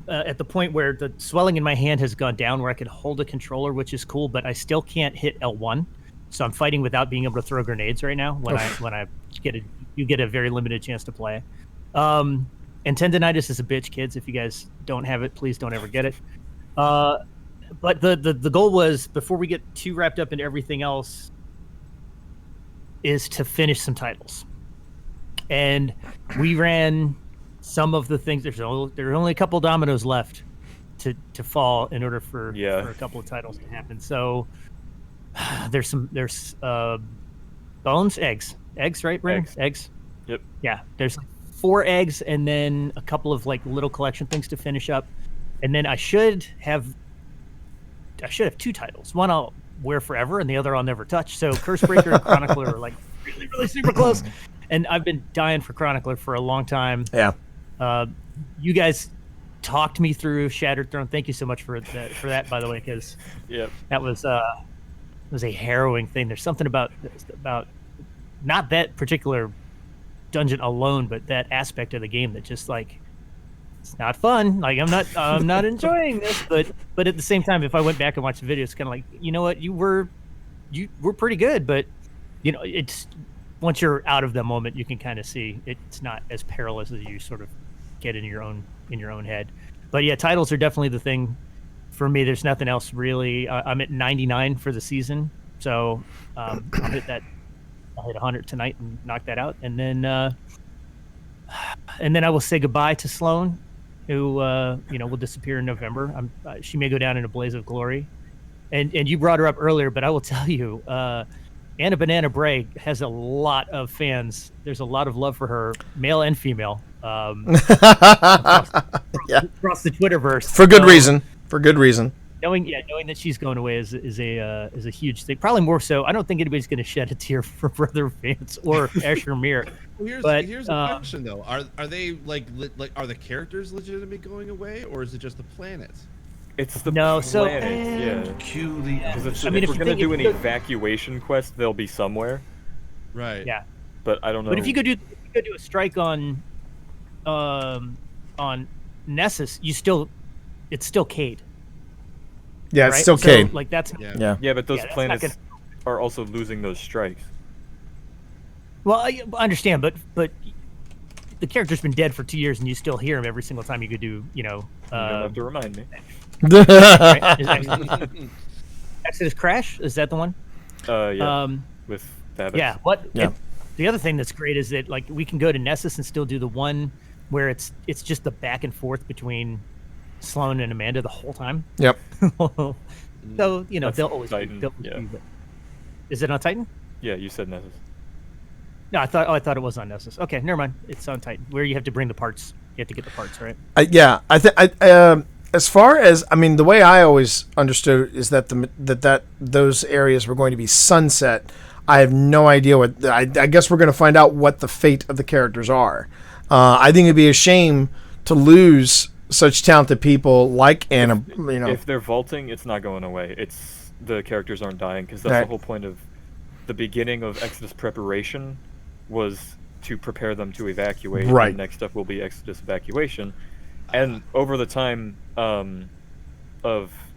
at the point where the swelling in my hand has gone down, where I can hold a controller, which is cool, but I still can't hit L1. So I'm fighting without being able to throw grenades right now. You get a very limited chance to play. And tendonitis is a bitch, kids. If you guys don't have it, please don't ever get it. But the goal was, before we get too wrapped up into everything else, is to finish some titles. And we ran some of the things. There are only a couple dominoes left to fall in order for a couple of titles to happen. So there's bones, eggs, right, Brandon? Eggs. Yep. Yeah, there's like 4 eggs and then a couple of like little collection things to finish up. And then I should have 2 titles. One I'll wear forever, and the other I'll never touch. So Cursebreaker and Chronicler are like really, really super close. And I've been dying for Chronicler for a long time. Yeah. You guys talked me through Shattered Throne. Thank you so much for that, by the way, because that was a harrowing thing. There's something about not that particular dungeon alone, but that aspect of the game that just like, it's not fun. Like I'm not enjoying this, but at the same time, if I went back and watched the video, it's kind of like, you know what, you were we're pretty good, but it's once you're out of the moment, you can kind of see it's not as perilous as you sort of get in your own head. But yeah, titles are definitely the thing for me. There's nothing else really. I'm at 99 for the season, so I'll hit 100 tonight and knock that out, and then I will say goodbye to Sloan, who will disappear in November. She may go down in a blaze of glory, and you brought her up earlier, but I will tell you, Anna Banana Bray has a lot of fans. There's a lot of love for her, male and female, across the Twitterverse For good reason. For good reason. Knowing that she's going away is a huge thing. Probably more so. I don't think anybody's going to shed a tear for Brother Vance or Asher Mir. Here's the question though: Are they like are the characters legitimately going away, or is it just the planets? It's the planet. Yeah. Because if we're gonna do an evacuation quest, they'll be somewhere. Right. Yeah. But I don't know. But if you could do a strike on Nessus, it's still Cade. Yeah, right? it's still So, Cade. like that's Yeah. Yeah, but those that's planets not are also losing those strikes. Well, I understand, but the character's been dead for 2 years, and you still hear him every single time you could do. You don't have to remind me. Right? Exodus Crash, is that the one? Yeah. With Babbitt. Yeah. The other thing that's great is that like we can go to Nessus and still do the one where it's just the back and forth between Sloan and Amanda the whole time. Yep. So That's they'll always Titan, be. yeah. Is it on Titan? Yeah, you said Nessus. No, I thought it was on Nessus. Okay, never mind. It's on Titan, where you have to bring the parts. You have to get the parts, right? As far as the way I always understood it is that those areas were going to be sunset. I have no idea what. I guess we're going to find out what the fate of the characters are. I think it'd be a shame to lose such talented people like Anna. If they're vaulting, it's not going away. It's the characters aren't dying because that's the whole point of the beginning of Exodus preparation was to prepare them to evacuate. Right. The next step will be Exodus evacuation, and over the time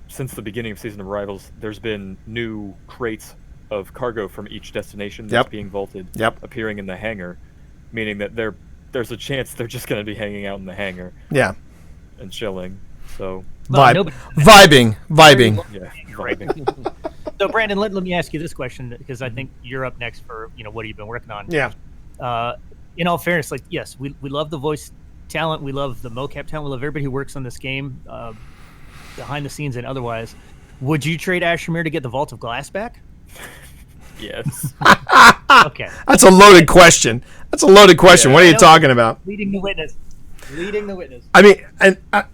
since the beginning of Season of Rivals, there's been new crates of cargo from each destination that's being vaulted, appearing in the hangar, meaning that there's a chance they're just going to be hanging out in the hangar. Yeah. And chilling. So vibing. Yeah, vibing. So Brandon, let me ask you this question because I think you're up next for what have you been working on? Yeah. In all fairness, like yes, we love the voice talent, we love the mocap talent, we love everybody who works on this game, behind the scenes and otherwise. Would you trade Asher Mir to get the Vault of Glass back? Yes. Okay. That's a loaded question. What are you talking about? Leading the witness. I mean,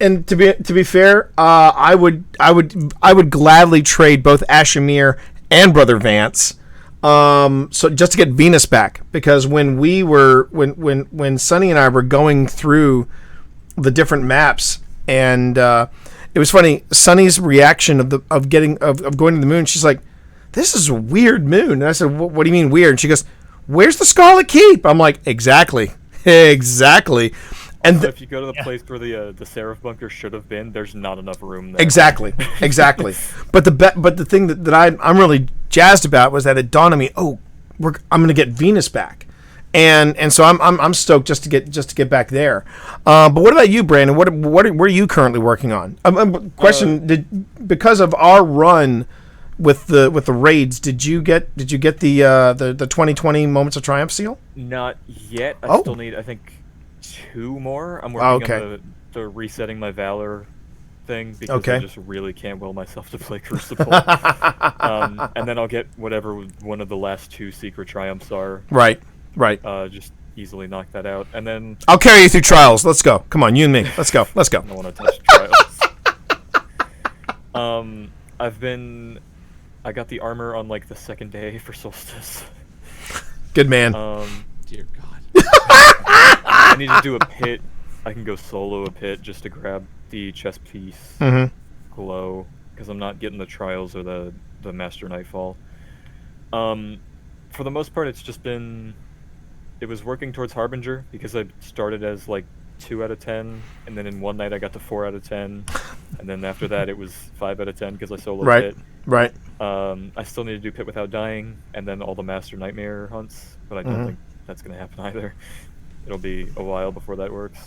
and to be fair, I would gladly trade both Asher Mir and Brother Vance, so just to get Venus back, because when Sonny and I were going through the different maps, and it was funny, Sonny's reaction of going to the moon. She's like, "This is a weird moon," and I said, "What do you mean weird?" And she goes, "Where's the Scarlet Keep?" I'm like, "Exactly." And so if you go to the place where the Seraph bunker should have been, there's not enough room there. Exactly. But the thing that I'm really jazzed about was that it dawned on me, I'm going to get Venus back, and so I'm stoked just to get back there. But what about you, Brandon? What are you currently working on? Because of our run with the raids, did you get the 2020 Moments of Triumph seal? Not yet. I still need, I think, 2 more. I'm working on the resetting my Valor thing because I just really can't will myself to play Crucible. And then I'll get whatever one of the last 2 secret triumphs are. Right. Just easily knock that out, and then I'll carry you through trials. Let's go. Come on, you and me. Let's go. I don't want to touch trials. I got the armor on like the 2nd day for Solstice. Good man. Dear God. I need to do a pit. I can go solo a pit just to grab the chest piece glow because I'm not getting the trials or the Master Nightfall. For the most part, it's just been. It was working towards Harbinger because I started as like 2 out of 10, and then in one night I got to 4 out of 10. And then after that, it was 5 out of 10 because I soloed Right. Pit. Right. I still need to do Pit without dying, and then all the Master Nightmare hunts, but I don't think that's going to happen either. It'll be a while before that works.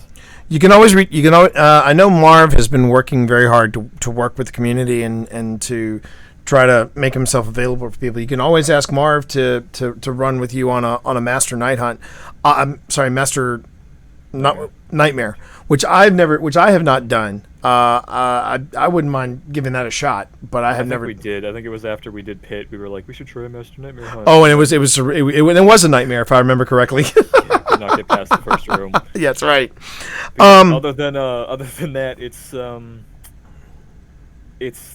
You can always I know Marv has been working very hard to work with the community and to try to make himself available for people. You can always ask Marv to run with you on a Master Night Hunt. I'm sorry, Master Nightmare, which I have not done. I wouldn't mind giving that a shot, but I have never. We did. I think it was after we did Pit. We were like, we should try Master Nightmare hunt. Oh, and it was a nightmare if I remember correctly. Yeah, could not get past the first room. Yeah, that's right. Other than that, it's the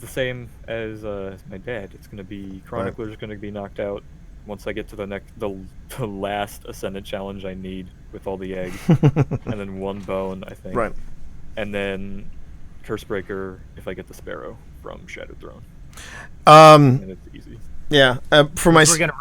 same as my dad. It's gonna be Chronicler's gonna be knocked out once I get to the last Ascendant challenge I need with all the eggs, and then one bone, I think. Right. And then Cursebreaker if I get the Sparrow from Shattered Throne. And it's easy. Yeah. For my. We're gonna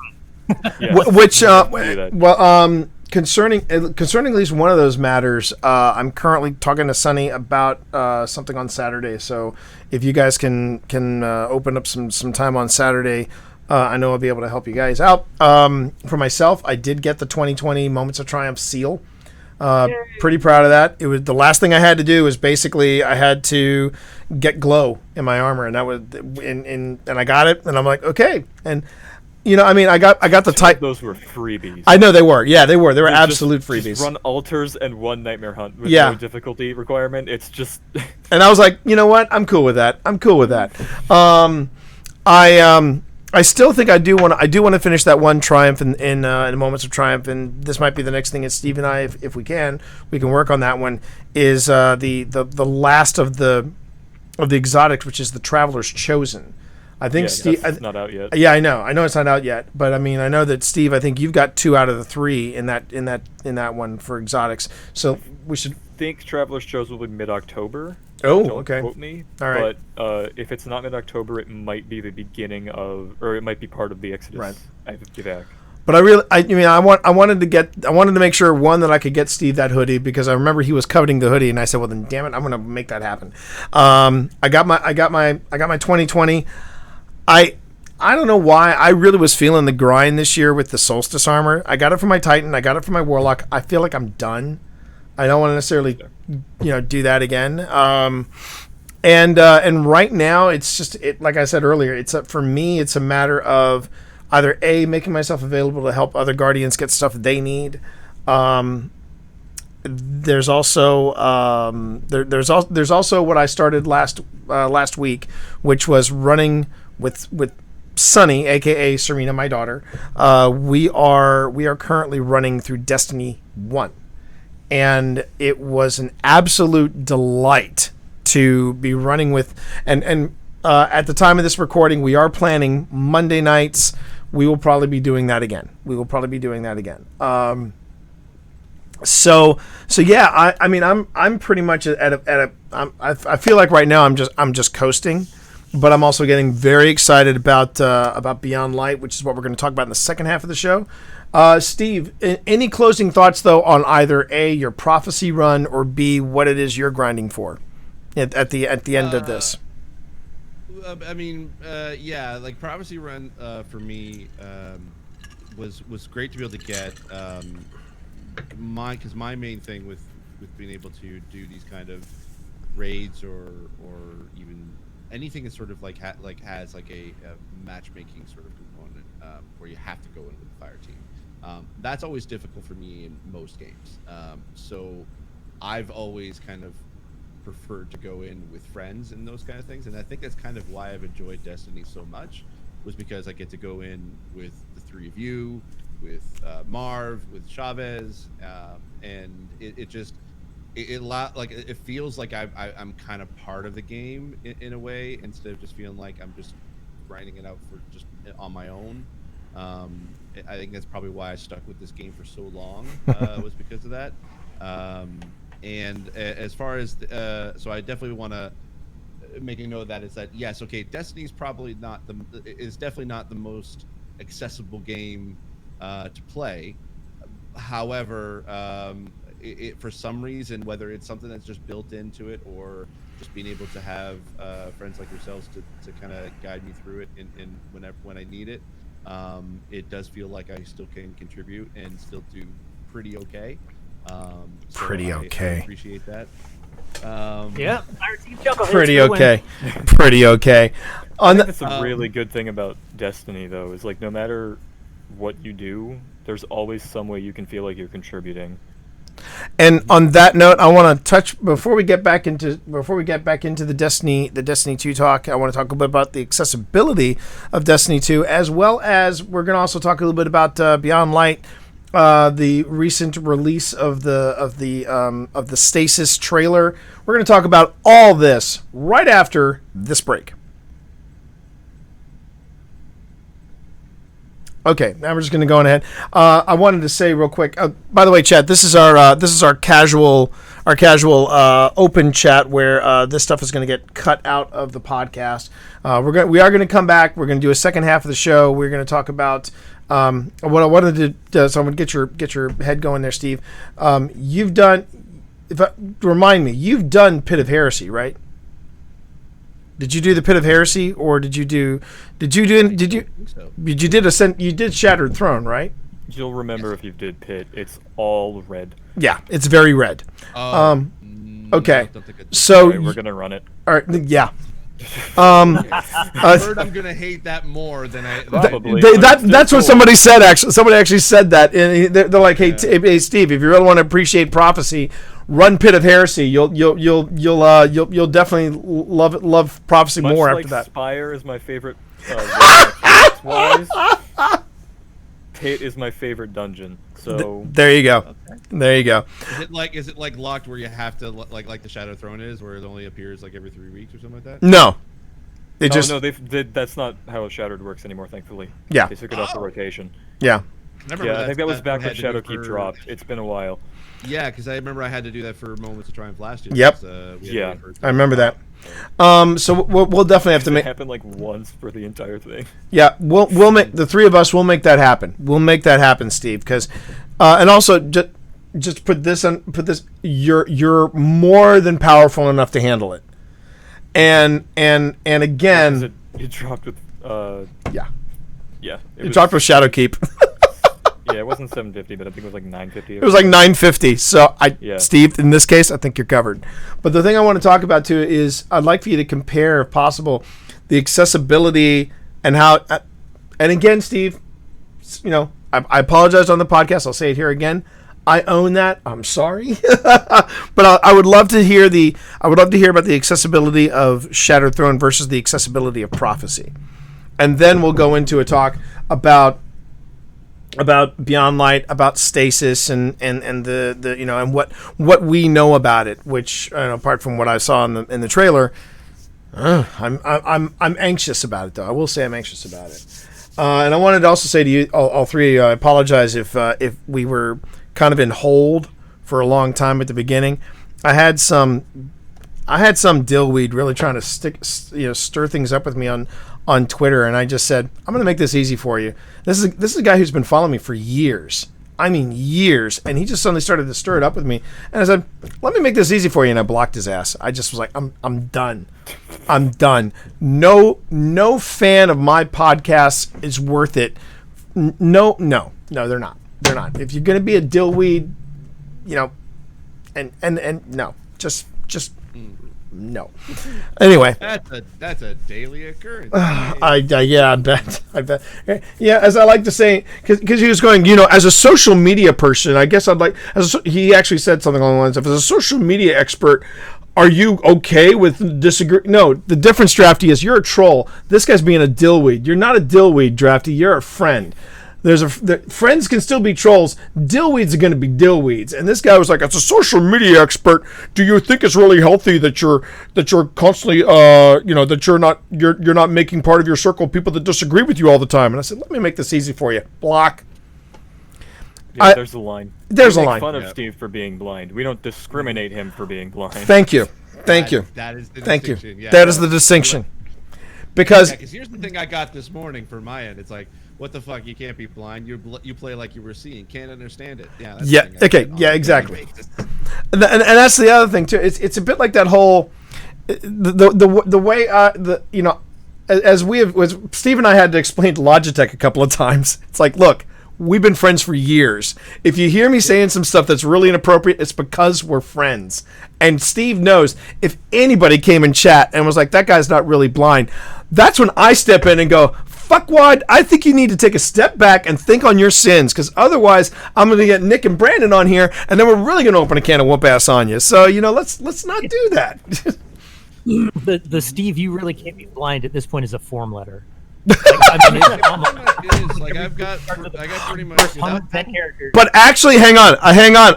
Yes, Which do that. concerning at least one of those matters, I'm currently talking to Sunny about something on Saturday. So if you guys can open up some time on Saturday, I know I'll be able to help you guys out. For myself, I did get the 2020 Moments of Triumph seal. Pretty proud of that. It was the last thing I had to do was basically I had to get glow in my armor, and that was and I got it, and I'm like, okay. And I got the type. Those were freebies. I know they were. Yeah, they were. They were Just- absolute freebies. Just run altars and one Nightmare Hunt with Yeah. no difficulty requirement. It's just And I was like, you know what? I'm cool with that. I still think I do want to finish that one Triumph in Moments of Triumph, and this might be the next thing. Is Steve and I, if we can work on that one. Is the last of the exotics, which is the Traveler's Chosen. I think yeah, Steve. that's not out yet. Yeah, I know it's not out yet, but I mean, I know that Steve. I think you've got 2 out of the 3 in that one for exotics. So we should. I think Traveler's Chosen will be mid-October. Oh, Don't okay. quote me. All right. But if it's not mid-October, it might be the beginning of, or it might be part of the Exodus. Right. I have to give back. But I wanted to make sure, one, that I could get Steve that hoodie, because I remember he was coveting the hoodie, and I said, well then, damn it, I'm gonna make that happen. I got my 2020. I don't know why I really was feeling the grind this year with the Solstice armor. I got it for my Titan. I got it for my Warlock. I feel like I'm done. I don't want to necessarily, do that again. And right now it's just like I said earlier. For me. It's a matter of either A, making myself available to help other Guardians get stuff they need. There's also there's also what I started last week, which was running with Sunny, aka Serena, my daughter. We are currently running through Destiny 1. And it was an absolute delight to be running with, and at the time of this recording, we are planning Monday nights. We will probably be doing that again. So yeah, I mean, I'm pretty much I feel like right now I'm just coasting, but I'm also getting very excited about Beyond Light, which is what we're going to talk about in the second half of the show. Steve, any closing thoughts though on either A, your prophecy run, or B, what it is you're grinding for at the end of this? I mean, yeah, like Prophecy Run for me was great to be able to get. Because my main thing with being able to do these kind of raids or even anything that sort of has like a matchmaking sort of component where you have to go in with the fire team. That's always difficult for me in most games. So I've always kind of preferred to go in with friends and those kind of things, and I think that's kind of why I've enjoyed Destiny so much, was because I get to go in with the 3 of you, with Marv, with Chavez, and it feels like I'm kind of part of the game in a way, instead of just feeling like I'm just grinding it out for just on my own. I think that's probably why I stuck with this game for so long, was because of that. And as far as so I definitely want to make a note of that, is that yes, okay, Destiny is probably definitely not the most accessible game to play. However, it for some reason, whether it's something that's just built into it or just being able to have friends like yourselves to kind of guide me through it in when I need it. It does feel like I still can contribute and still do pretty okay. Pretty okay. I appreciate that. Yeah, Fire Team Chuckleheads Pretty for the win. okay. Pretty okay. On the, That's a really good thing about Destiny, though, is like no matter what you do, there's always some way you can feel like you're contributing. and on that note, I want to touch before we get back into the Destiny 2 talk. I want to talk a little bit about the accessibility of Destiny 2, as well as we're going to also talk a little bit about Beyond Light, the recent release of the Stasis trailer. We're going to talk about all this right after this break. Okay, now we're just going to go on ahead. I wanted to say real quick. By the way, chat, this is our casual open chat where this stuff is going to get cut out of the podcast. We are going to come back. We're going to do a second half of the show. We're going to talk about what I wanted to do. So I'm going to get your head going there, Steve. You've done. Remind me, you've done Pit of Heresy, right? Did you do the Pit of Heresy, or did you did Shattered Throne, right? You'll remember if you did Pit. It's all red. Yeah, it's very red. Okay, don't think so Alright, we're gonna run it. all right, yeah. I heard I'm gonna hate that more than I. Probably. That's what somebody said. Actually, somebody actually said that, and they're like, "Hey, hey, Steve, if you really want to appreciate prophecy, run Pit of Heresy. You'll definitely love prophecy Much more like after that." Spire is my favorite. Wise. Pit is my favorite dungeon. So There you go. There you go. Is it like locked where you have to like the Shadow Throne is, where it only appears like every 3 weeks or something like that? No, it oh, just no, that's not how Shattered works anymore. Thankfully, Yeah. they took it off the rotation. yeah. Yeah, I think that was back when had to do Shadowkeep for- dropped. It's been a while. Yeah, because I remember I had to do that for Moments of Triumph last year. Yep. 'cause, we had to Yeah. wait for it to I remember come that. out. So we'll definitely have to It make. happened like once for the entire thing. Yeah, we'll make the three of us. We'll make that happen. We'll make that happen, Steve. Because, and also just put this on. Put this. You're more than powerful enough to handle it. And again, It dropped with. yeah, Yeah. it dropped with Shadowkeep. Yeah, it wasn't 750, but I think it was like 950. It was like 950. So Yeah. Steve, in this case, I think you're covered. But the thing I want to talk about too is I'd like for you to compare, if possible, the accessibility and how. And again, Steve, you know, I apologize on the podcast. I'll say it here again. I own that. I'm sorry, but I would love to hear about the accessibility of Shattered Throne versus the accessibility of Prophecy, and then we'll go into a talk about Beyond Light, about Stasis, and the you know, and what we know about it. Which, apart from what I saw in the trailer, I'm anxious about it though. I will say I'm anxious about it. And I wanted to also say to you, all three of you, I apologize if we were kind of in hold for a long time at the beginning. I had some dillweed really trying to stir things up with me on Twitter, and I just said, I'm going to make this easy for you. This is a guy who's been following me for years. I mean years, and he just suddenly started to stir it up with me, and I said, let me make this easy for you, and I blocked his ass. I just was like, I'm done. I'm done. No fan of my podcast is worth it. No, they're not. They're not. If you're going to be a dillweed, you know, and no, just no. Anyway, That's a daily occurrence. I bet. Yeah, as I like to say, because he was going, you know, as a social media person, I guess I'd like. He actually said something along the lines of, as a social media expert, are you okay with disagree? No, the difference, Drafty, is you're a troll. This guy's being a dillweed. You're not a dillweed, Drafty. You're a friend. Friends can still be trolls. Dillweeds are going to be dillweeds. And this guy was like, as a social media expert, do you think it's really healthy that you're constantly, that you're not making part of your circle people that disagree with you all the time? And I said, let me make this easy for you. Block. Yeah, there's a line. There's we a make line. fun of Yeah. Steve for being blind. We don't discriminate him for being blind. Thank you. That is the Thank you. distinction. Yeah, That is the distinction. Because Because here's the thing I got this morning from my end. It's like, what the fuck? You can't be blind. You play like you were seeing. Can't understand it. Yeah. That's the Yeah, thing I okay, get on yeah, a daily exactly. basis. And that's the other thing too. It's a bit like that whole. the way as Steve and I had to explain to Logitech a couple of times. It's like, look, we've been friends for years. If you hear me saying some stuff that's really inappropriate, it's because we're friends. And Steve knows if anybody came in chat and was like, that guy's not really blind, that's when I step in and go, fuckwad, I think you need to take a step back and think on your sins, because otherwise I'm going to get Nick and Brandon on here, and then we're really going to open a can of whoop ass on you. So, let's not do that. The Steve, you really can't be blind at this point is a form letter. I've got pretty much without that character. But actually, hang on.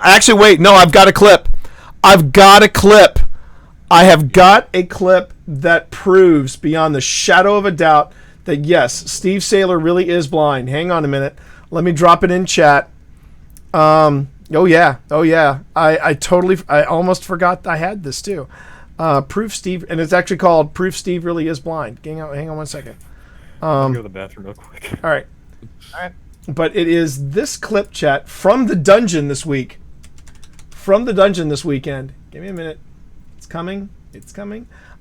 Actually, wait. No, I've got a clip. I have got a clip that proves beyond the shadow of a doubt that yes, Steve Saylor really is blind. Hang on a minute. Let me drop it in chat. Oh yeah. I almost forgot I had this too. Proof Steve, and it's actually called Proof Steve Really Is Blind. Hang on 1 second. Go to the bathroom real quick. All right. But it is this clip, chat, from the dungeon this week. From the dungeon this weekend. Give me a minute. It's coming.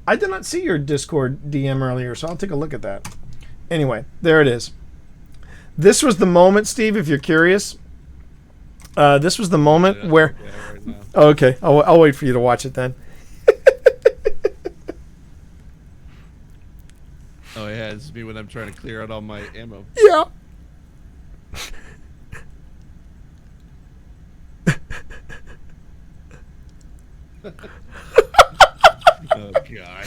I did not see your Discord DM earlier, so I'll take a look at that. Anyway, there it is. This was the moment, Steve, if you're curious. This was the moment where... right now. Oh, okay, I'll wait for you to watch it then. Oh yeah, this is me when I'm trying to clear out all my ammo. Yeah. Oh god.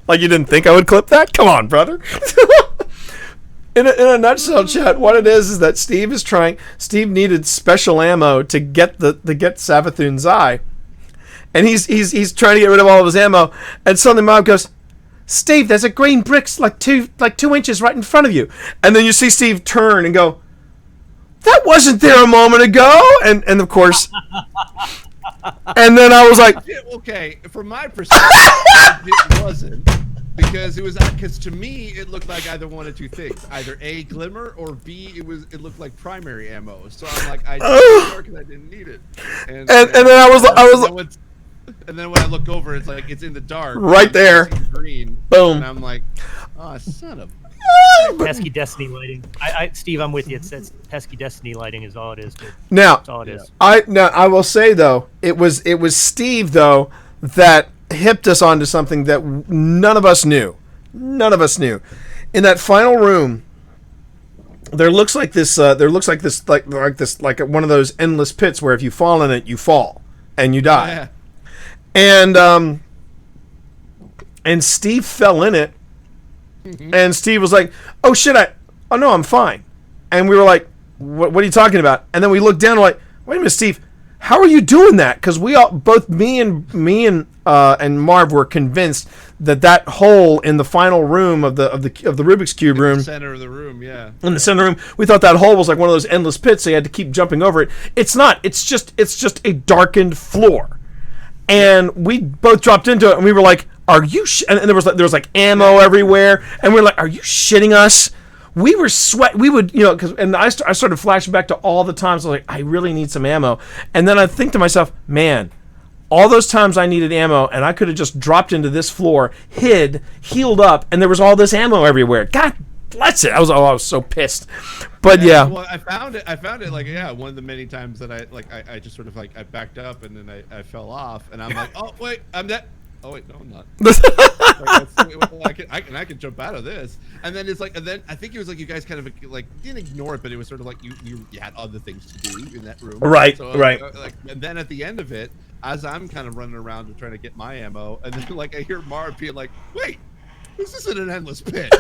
Like you didn't think I would clip that? Come on, brother. In a nutshell, chat, what it is that Steve needed special ammo to get Savathun's eye. And he's trying to get rid of all of his ammo, and suddenly Mom goes, Steve, there's a green brick like 2 inches right in front of you. And then you see Steve turn and go, that wasn't there a moment ago. And of course, and then I was like, Yeah, okay, from my perspective, it wasn't. Because to me it looked like either one of two things, either A, glimmer, or B, it looked like primary ammo. So I'm like, I didn't because I didn't need it. And then I was. And then when I look over, it's like it's in the dark, right there, green. Boom. And I'm like, oh, son of. Pesky Destiny lighting. Steve, I'm with you. It's pesky Destiny lighting is all it is. Dude. Now, that's all it is. I will say though, it was Steve though that hipped us onto something that none of us knew. In that final room, there looks like this like one of those endless pits where if you fall in it, you fall and you die. Yeah. And Steve fell in it, and Steve was like, "Oh shit! No, I'm fine." And we were like, "What are you talking about?" And then we looked down, and we're like, "Wait a minute, Steve, how are you doing that?" Because we all, both me and Marv, were convinced that hole in the final room of the Rubik's Cube room, in the center of the room, yeah. In the center room, we thought that hole was like one of those endless pits, so you had to keep jumping over it. It's not. It's just a darkened floor. And we both dropped into it, and we were like, "Are you?" And there was like ammo everywhere, and we were like, "Are you shitting us?" We were We would, and I started flashing back to all the times I was like, "I really need some ammo," and then I think to myself, "Man, all those times I needed ammo, and I could have just dropped into this floor, healed up, and there was all this ammo everywhere." God bless it! I was so pissed, but yeah. Well, I found it like one of the many times that I just sort of like I backed up and then I fell off and I'm like, oh wait, I'm dead. Oh wait, no, I'm not. I can jump out of this, and then it's like, and then I think it was like you guys kind of like didn't ignore it, but it was sort of like you had other things to do in that room. Right, so, right. And then at the end of it, as I'm kind of running around and trying to get my ammo, and then like I hear Marv being like, wait, this isn't an endless pit.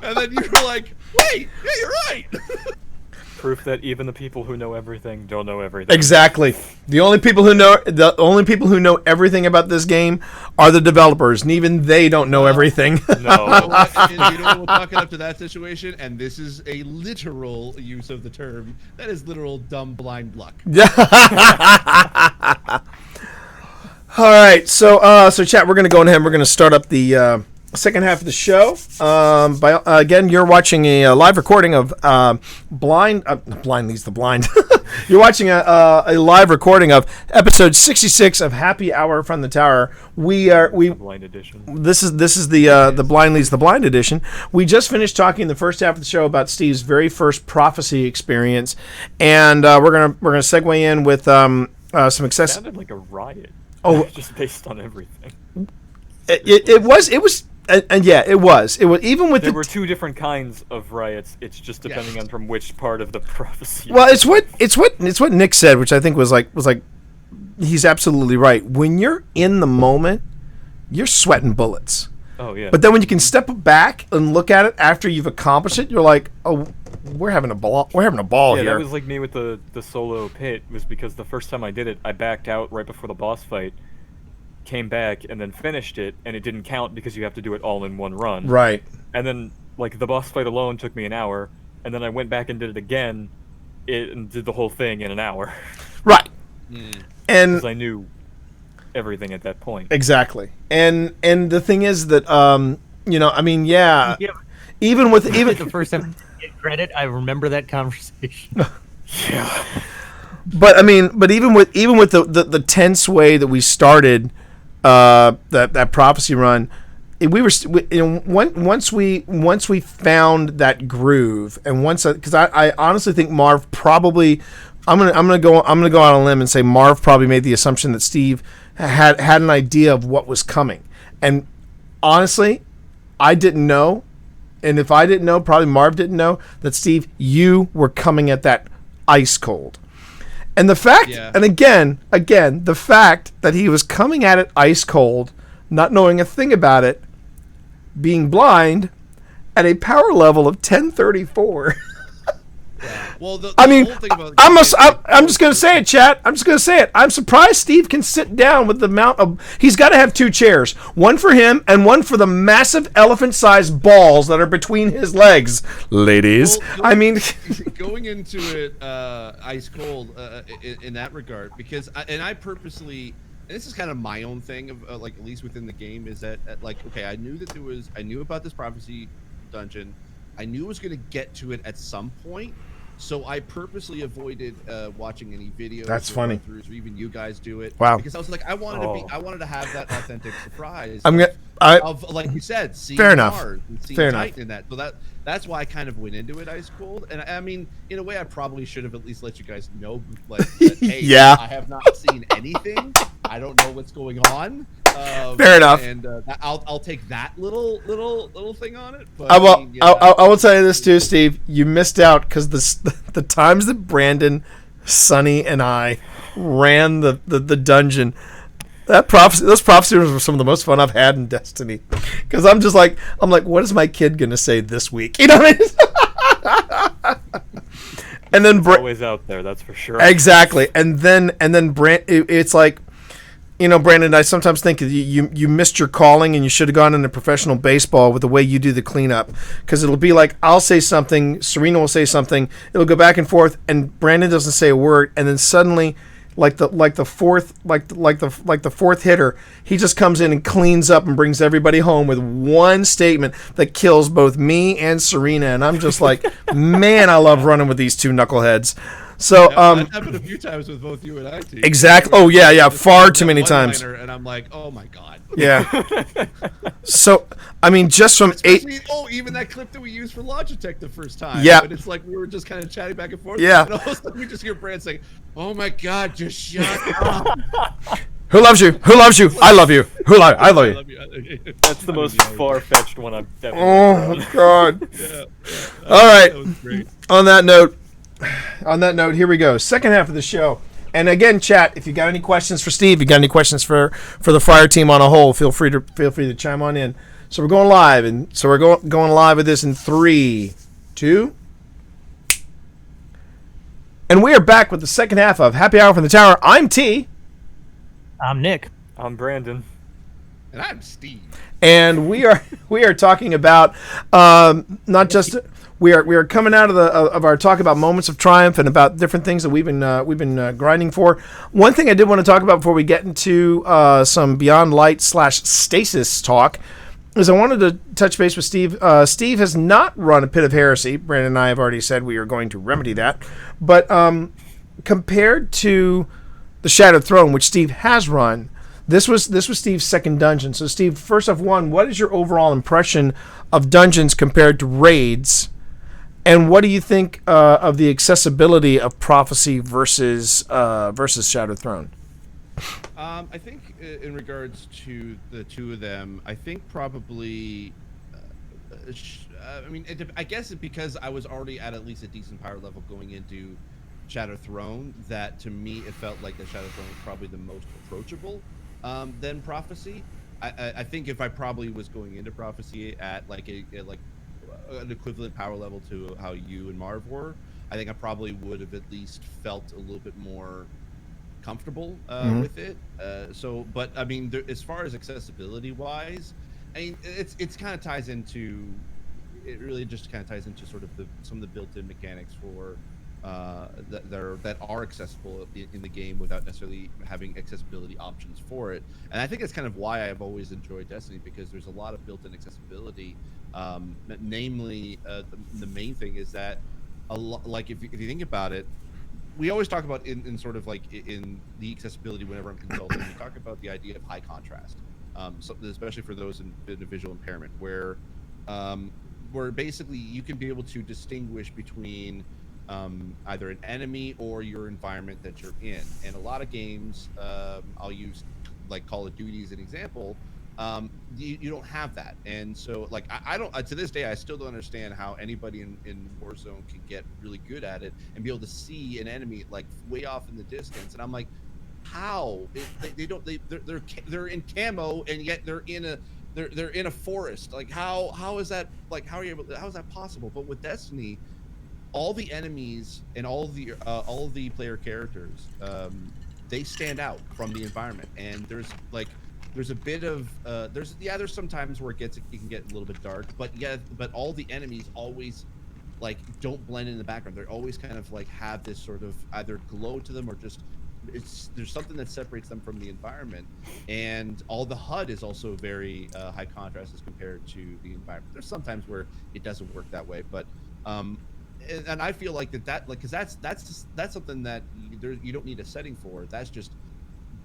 And then you were like, wait, yeah, you're right. Proof that even the people who know everything don't know everything. Exactly. The only people who know everything about this game are the developers, and even they don't know everything. No. You know we're talking up to that situation, and this is a literal use of the term. That is literal dumb blind luck. All right, so chat, we're gonna go ahead and we're gonna start up the second half of the show. Again, you're watching a live recording of Blind Leads the Blind. You're watching a live recording of episode 66 of Happy Hour from the Tower. Blind edition. This is the Blind Leads the Blind edition. We just finished talking the first half of the show about Steve's very first prophecy experience, and we're gonna segue in with some It excess. sounded like a riot. Oh. Just based on everything. It was. And yeah, it was even with There the were two different kinds of riots. It's just depending on from which part of the prophecy. well, it's what Nick said, which I think was like he's absolutely right. When you're in the moment, you're sweating bullets. Oh yeah. But then when you can step back and look at it after you've accomplished it, you're like, oh, we're having a ball. We're having a ball yeah, here. that was like me with the solo pit. Was because the first time I did it, I backed out right before the boss fight, came back and then finished it, and it didn't count because you have to do it all in one run. Right. And then like the boss fight alone took me an hour, and then I went back and did it again, and did the whole thing in an hour. Right. And Because I knew everything at that point. exactly. And the thing is that I mean, yeah. Yeah. Even with The first time I get credit, I remember that conversation. Yeah. But I mean, even with the tense way that we started that prophecy run, once we found that groove, and because I honestly think Marv probably, I'm gonna go out on a limb and say Marv probably made the assumption that Steve had an idea of what was coming, and honestly, I didn't know, and if I didn't know, probably Marv didn't know that Steve, you were coming at that ice cold. And the fact, and again, the fact that he was coming at it ice cold, not knowing a thing about it, being blind, at a power level of 1034. Well, the I mean, whole thing about I'm just going to say it, chat. I'm just going to say it. I'm surprised Steve can sit down with the amount of... He's got to have two chairs. One for him and one for the massive elephant-sized balls that are between his legs. Ladies. Well, I mean... going into it ice cold in that regard, because I purposely... And this is kind of my own thing, of like, at least within the game, is that like, okay, I knew about this prophecy dungeon. I knew I was going to get to it at some point. So I purposely avoided watching any videos. That's or funny. run-throughs, or even you guys do it. Wow. Because I was like, I wanted to have that authentic surprise. Of like you said, seeing Fair enough. Mars and seeing Fair Titan enough. in that. So that's why I kind of went into it ice cold. And I mean, in a way, I probably should have at least let you guys know, like, that, hey, Yeah. I have not seen anything. I don't know what's going on. Fair enough. And I'll take that little thing on it. But I will. mean, yeah, I will tell you this too, Steve. You missed out because the times that Brandon, Sonny, and I ran the dungeon. Those prophecies were some of the most fun I've had in Destiny. Because I'm like, what is my kid gonna say this week? You know what I mean? And then Always out there, that's for sure. exactly. And then it's like, Brandon, I sometimes think you missed your calling and you should have gone into professional baseball with the way you do the cleanup. Because it'll be like, I'll say something, Serena will say something, it'll go back and forth, and Brandon doesn't say a word, and then suddenly, like the fourth hitter, he just comes in and cleans up and brings everybody home with one statement that kills both me and Serena. And I'm just like, man, I love running with these two knuckleheads. So that happened a few times with both you and I. Too. Exactly. Oh yeah, far too many times. And I'm like, oh my god. Yeah. So I mean, just from even that clip that we used for Logitech the first time. Yeah. But it's like we were just kind of chatting back and forth. Yeah. And all of a sudden we just hear Brand saying, "Oh my god, just shut up." Who loves you? Who loves you? I love you. I love you. That's the most far-fetched one I've ever Oh heard. God. Yeah. All right. That was great. On that note, here we go. Second half of the show. And again, chat, if you got any questions for Steve, you got any questions for the Fire team on a whole, feel free to chime on in. So we're going live, and so we're going live with this in 3, 2. And we are back with the second half of Happy Hour from the Tower. I'm T. I'm Nick. I'm Brandon. And I'm Steve. And we are talking about not just we are coming out of our talk about moments of triumph and about different things that we've been grinding for. One thing I did want to talk about before we get into some Beyond Light / Stasis talk is I wanted to touch base with Steve. Steve has not run a Pit of Heresy. Brandon and I have already said we are going to remedy that. But compared to the Shattered Throne, which Steve has run, this was Steve's second dungeon. So, Steve, first off, what is your overall impression of dungeons compared to raids? And what do you think of the accessibility of Prophecy versus Shattered Throne? I think in regards to the two of them, I think probably, I guess it's because I was already at least a decent power level going into Shattered Throne, that to me it felt like the Shattered Throne was probably the most approachable than Prophecy. I think if I probably was going into Prophecy at an equivalent power level to how you and Marv were, I think I probably would have at least felt a little bit more comfortable with it. But I mean, as far as accessibility wise, I mean, it really just kind of ties into sort of some of the built-in mechanics for that are accessible in the game without necessarily having accessibility options for it. And I think that's kind of why I've always enjoyed Destiny, because there's a lot of built-in accessibility. Namely, the main thing is that like if you think about it, we always talk about in sort of like in the accessibility whenever I'm consulting, we talk about the idea of high contrast, especially for those in a visual impairment, where basically you can be able to distinguish between either an enemy or your environment that you're in. And a lot of games, I'll use like Call of Duty as an example, you don't have that. And so like I don't to this day I still don't understand how anybody in Warzone can get really good at it and be able to see an enemy like way off in the distance. And I'm like, how? They're in camo and yet they're in a forest. Like how is that, like how is that possible? But with Destiny, all the enemies and all the player characters, they stand out from the environment. And there's a bit of there's some times where it can get a little bit dark, but all the enemies always like don't blend in the background. They're always kind of like have this sort of either glow to them or just there's something that separates them from the environment. And all the HUD is also very high contrast as compared to the environment. There's sometimes where it doesn't work that way, but and I feel like that like because that's something that you don't need a setting for. That's just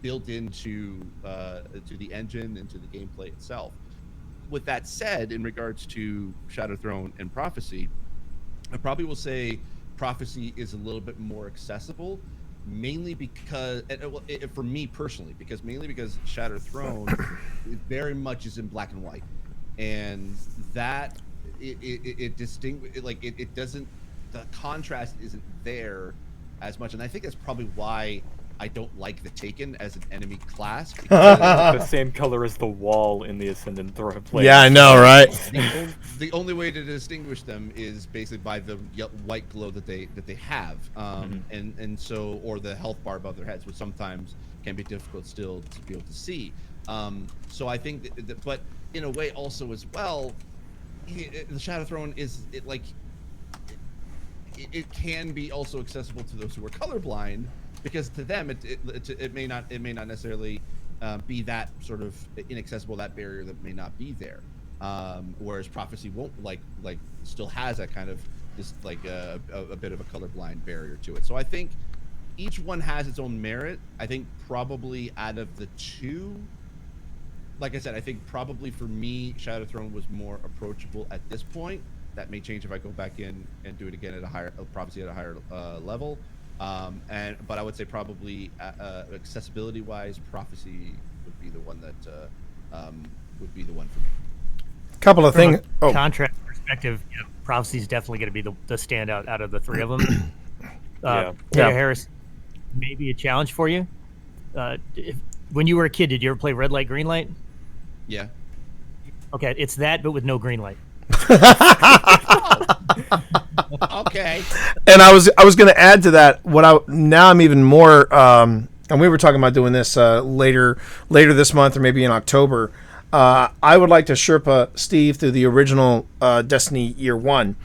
built into to the engine and to the gameplay itself. With that said, in regards to Shattered Throne and Prophecy, I probably will say Prophecy is a little bit more accessible, mainly because for me personally, because Shattered Throne very much is in black and white, and that it doesn't, the contrast isn't there as much. And I think that's probably why I don't like the Taken as an enemy class. It's the same color as the wall in the Ascendant Throne. Yeah, I know, right? The only way to distinguish them is basically by the white glow that they have, and so, or the health bar above their heads, which sometimes can be difficult still to be able to see. So I think but in a way also as well, the Shattered Throne it can be also accessible to those who are colorblind, because to them it may not necessarily be that sort of inaccessible, that barrier that may not be there. Whereas Prophecy won't still has that kind of this a bit of a colorblind barrier to it. So I think each one has its own merit. I think probably out of the two, like I said, I think probably for me, Shattered Throne was more approachable at this point. That may change if I go back in and do it again at a higher Prophecy at a higher level. But I would say probably accessibility wise, Prophecy would be the one that would be the one for me. Couple of things. Contract perspective, Prophecy is definitely going to be the standout out of the three of them. Harris, maybe a challenge for you. When you were a kid, did you ever play Red Light, Green Light? Yeah. Okay, it's that, but with no green light. Okay. And I was going to add to that. Now I'm even more. And we were talking about doing this later this month or maybe in October. I would like to Sherpa Steve through the original Destiny Year One.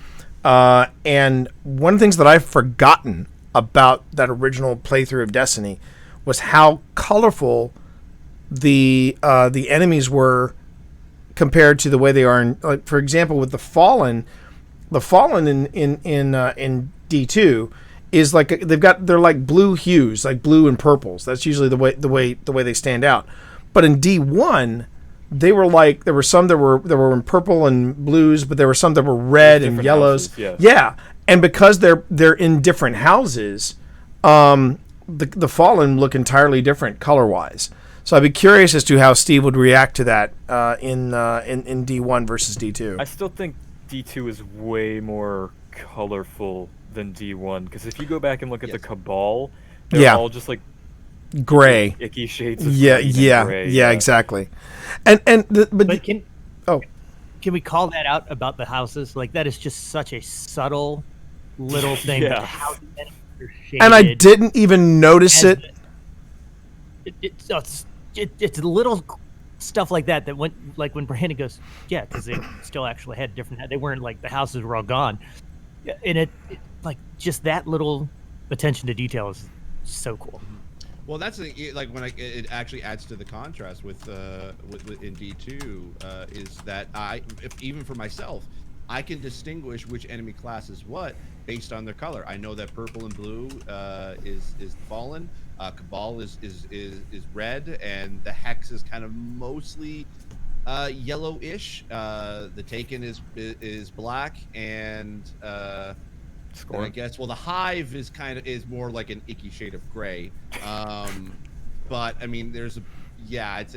And one of the things that I've forgotten about that original playthrough of Destiny was how colorful the enemies were compared to the way they are in, like, for example, with the Fallen in D2 is like they're like blue hues, like blue and purples. That's usually the way they stand out. But in D1, they were like, there were some that were in purple and blues, but there were some that were red and yellows. Houses, yes. Yeah, and because they're in different houses, the Fallen look entirely different color wise. So I'd be curious as to how Steve would react to that in D1 versus D2. I still think D2 is way more colorful than D1, because if you go back and look at the Cabal, they're all just like gray, icky shades of yeah, green and yeah, gray. yeah, exactly. But can we call that out about the houses? Like, that is just such a subtle little thing. Yeah. How the enemies are shaded. and I didn't even notice it. It's little stuff like that when Brandon goes, yeah, because they still actually had different. They weren't like the houses were all gone, and it like just that little attention to detail is so cool. Well, that's like when it actually adds to the contrast with in D2 is that even for myself, I can distinguish which enemy class is what based on their color. I know that purple and blue is Fallen, Cabal is red, and the Hex is kind of mostly yellowish. The Taken is black, and I guess, well, the Hive is more like an icky shade of gray. But I mean, it's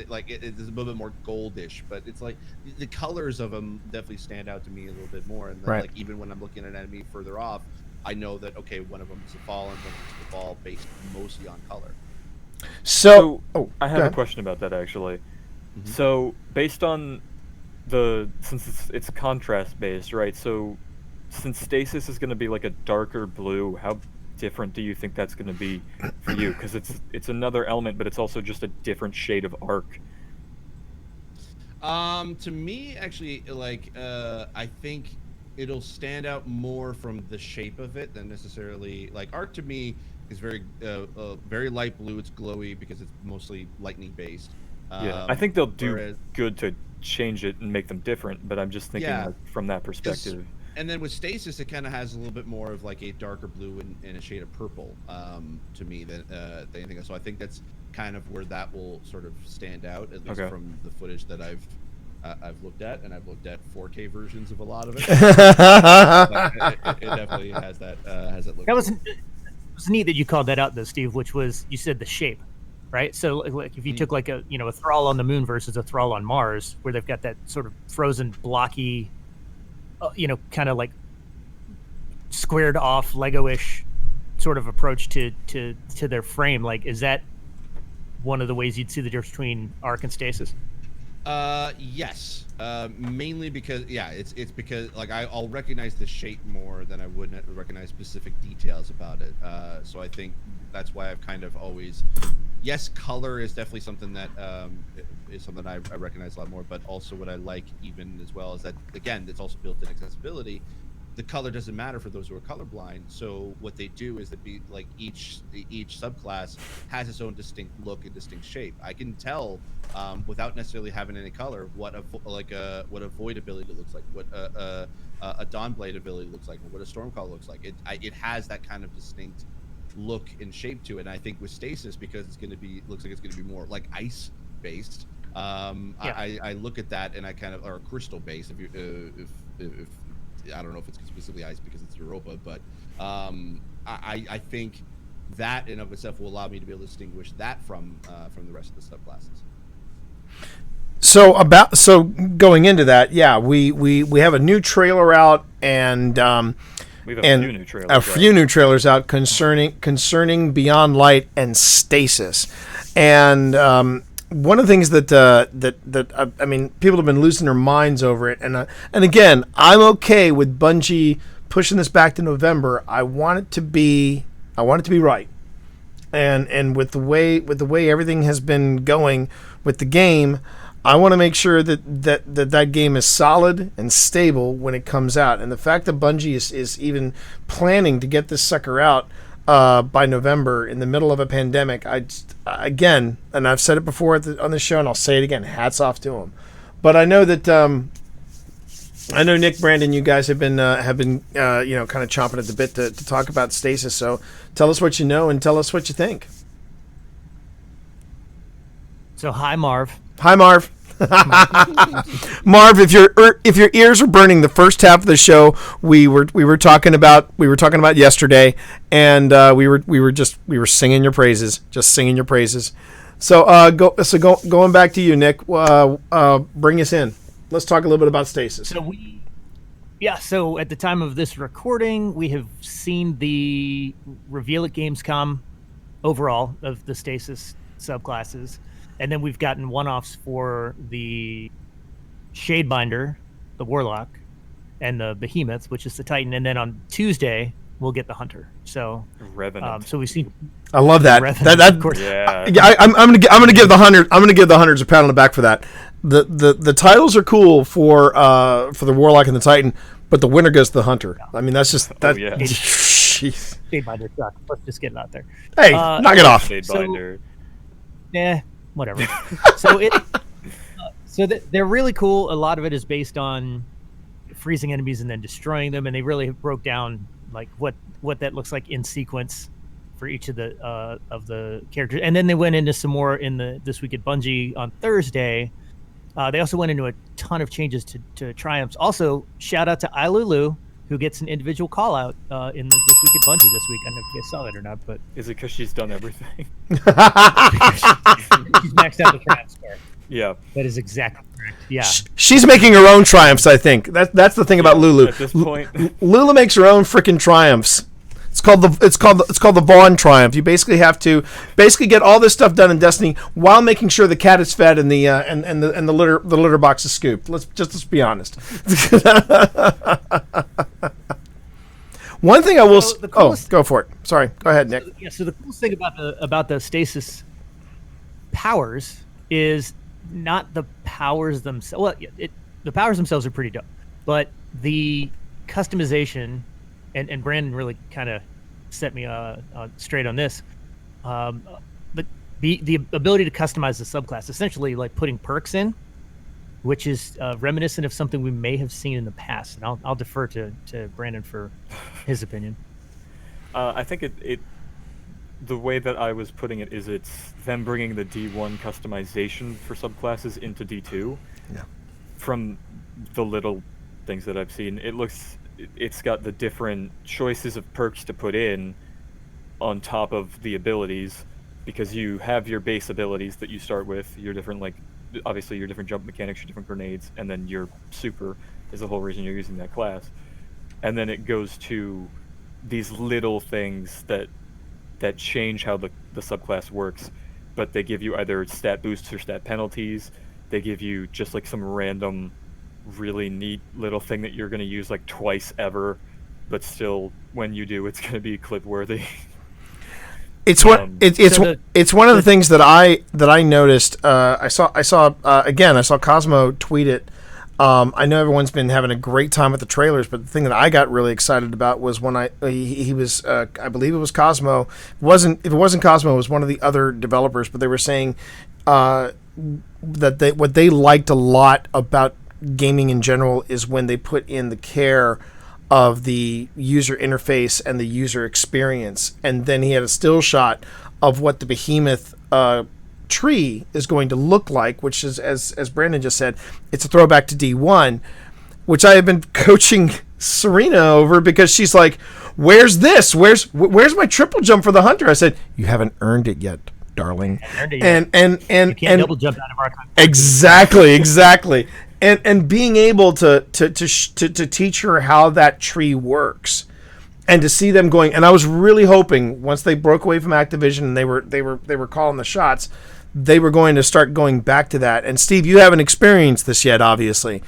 like it's a little bit more goldish, but it's like the colors of them definitely stand out to me a little bit more. And then, Right. like, even when I'm looking at an enemy further off, I know that, okay, one of them is a Fallen, one of them is a Cabal, based mostly on color. So, I have go a ahead. question about that actually. Mm-hmm. So based on since it's contrast based, right? So since Stasis is going to be like a darker blue, how different do you think that's going to be for you? Because it's another element, but it's also just a different shade of arc. To me, actually, like, I think it'll stand out more from the shape of it than necessarily, like, arc to me is very light blue. It's glowy because it's mostly lightning based. Yeah, I think they'll do whereas- good to change it and make them different, but I'm just thinking Yeah. like, from that perspective. And then with Stasis, it kind of has a little bit more of like a darker blue and a shade of purple to me than anything else. So I think that's kind of where that will sort of stand out, at least Okay. from the footage that I've looked at, and I've looked at 4K versions of a lot of it. It definitely has that look. That was neat that you called that out though, Steve. Which was, you said the shape, right? So like if you took like a Thrall on the moon versus a Thrall on Mars, where they've got that sort of frozen blocky, kind of like squared off Lego-ish sort of approach to their frame. Like, is that one of the ways you'd see the difference between arc and Stasis? Yes. Mainly because it's because like I'll recognize the shape more than I would recognize specific details about it. So I think that's why I've kind of always, yes, color is definitely something that is something I recognize a lot more. But also what I like even as well is that, again, it's also built in accessibility. The color doesn't matter for those who are colorblind. So what they do is that each subclass has its own distinct look and distinct shape. I can tell without necessarily having any color what a void ability looks like, what a Dawnblade ability looks like, or what a Stormcall looks like. It has that kind of distinct look and shape to it. And I think with Stasis, because looks like it's gonna be more like ice based. I look at that and I kind of, or crystal based. If I don't know if it's specifically ice because it's Europa, but I think that in of itself will allow me to be able to distinguish that from the rest of the subclasses. So going into that, yeah, we have a new trailer out, and We have a few new trailers. a few new trailers out concerning Beyond Light and Stasis, and one of the things that I mean, people have been losing their minds over it, and again, I'm okay with Bungie pushing this back to November. I want it to be right, and with the way everything has been going with the game, I want to make sure that game is solid and stable when it comes out. And the fact that Bungie is even planning to get this sucker out by November in the middle of a pandemic, again, and I've said it before on the show, and I'll say it again, hats off to them. But I know that I know Nick, Brandon, you guys have been kind of chomping at the bit to talk about Stasis. So tell us what you know and tell us what you think. So hi, Marv. Hi, Marv. Marv, if your ears were burning the first half of the show, we were talking about yesterday, and we were singing your praises, just singing your praises. So going back to you, Nick. Bring us in. Let's talk a little bit about Stasis. So at the time of this recording, we have seen the reveal at Gamescom overall of the Stasis subclasses. And then we've gotten one-offs for the Shadebinder, the Warlock, and the Behemoth, which is the Titan. And then on Tuesday, we'll get the Hunter. So Revenant. So we've seen. I love that. Revenant, That of course. Yeah. I'm gonna give the Hunters a pat on the back for that. The titles are cool for the Warlock and the Titan, but the winner goes to the Hunter. I mean, that's just that. Oh, yeah. Jeez. Shadebinder sucks. Let's just get it out there. Hey, knock it off. Shadebinder. Whatever. They're really cool. A lot of it is based on freezing enemies and then destroying them, and they really broke down like what that looks like in sequence for each of the characters. And then they went into some more in this week at Bungie on Thursday. They also went into a ton of changes to Triumphs. Also, shout out to Ilulu, who gets an individual call out in this week at Bungie this week. I don't know if you guys saw that or not, but Is it because she's done everything? she's maxed out the Triumph score. Yeah. That is exactly correct. Yeah. She's making her own triumphs. I think that's the thing about Lulu. At this point. Lulu makes her own freaking triumphs. It's called the Vaughn triumph. You basically have to get all this stuff done in Destiny while making sure the cat is fed and the litter box is scooped. Let's be honest. One thing I will. Go for it. Sorry. Go ahead, Nick. Yeah. So the coolest thing about the Stasis powers is not the powers themselves. Well, the powers themselves are pretty dope, but the customization. And Brandon really kind of set me straight on this. But the ability to customize the subclass, essentially like putting perks in, which is reminiscent of something we may have seen in the past. And I'll defer to Brandon for his opinion. I think the way that I was putting it is it's them bringing the D1 customization for subclasses into D2. Yeah. From the little things that I've seen, it's got the different choices of perks to put in on top of the abilities, because you have your base abilities that you start with, your different, obviously your different jump mechanics, your different grenades, and then your super is the whole reason you're using that class. And then it goes to these little things that change how the subclass works, but they give you either stat boosts or stat penalties. They give you just like some random really neat little thing that you're going to use like twice ever, but still when you do, it's going to be clip worthy. It's one of the things that I noticed. I saw Cosmo tweet it. I know everyone's been having a great time with the trailers, but the thing that I got really excited about was when I believe it was Cosmo. If it wasn't Cosmo, it was one of the other developers, but they were saying that what they liked a lot about gaming in general is when they put in the care of the user interface and the user experience. And then he had a still shot of what the Behemoth tree is going to look like, which is, as Brandon just said, it's a throwback to D1, which I have been coaching Serena over, because she's like, where's this? Where's my triple jump for the Hunter? I said, you haven't earned it yet, darling. And you can't double jump out of our country. Exactly. And being able to teach her how that tree works, and to see them going. And I was really hoping once they broke away from Activision and they were calling the shots, they were going to start going back to that. And Steve, you haven't experienced this yet, obviously,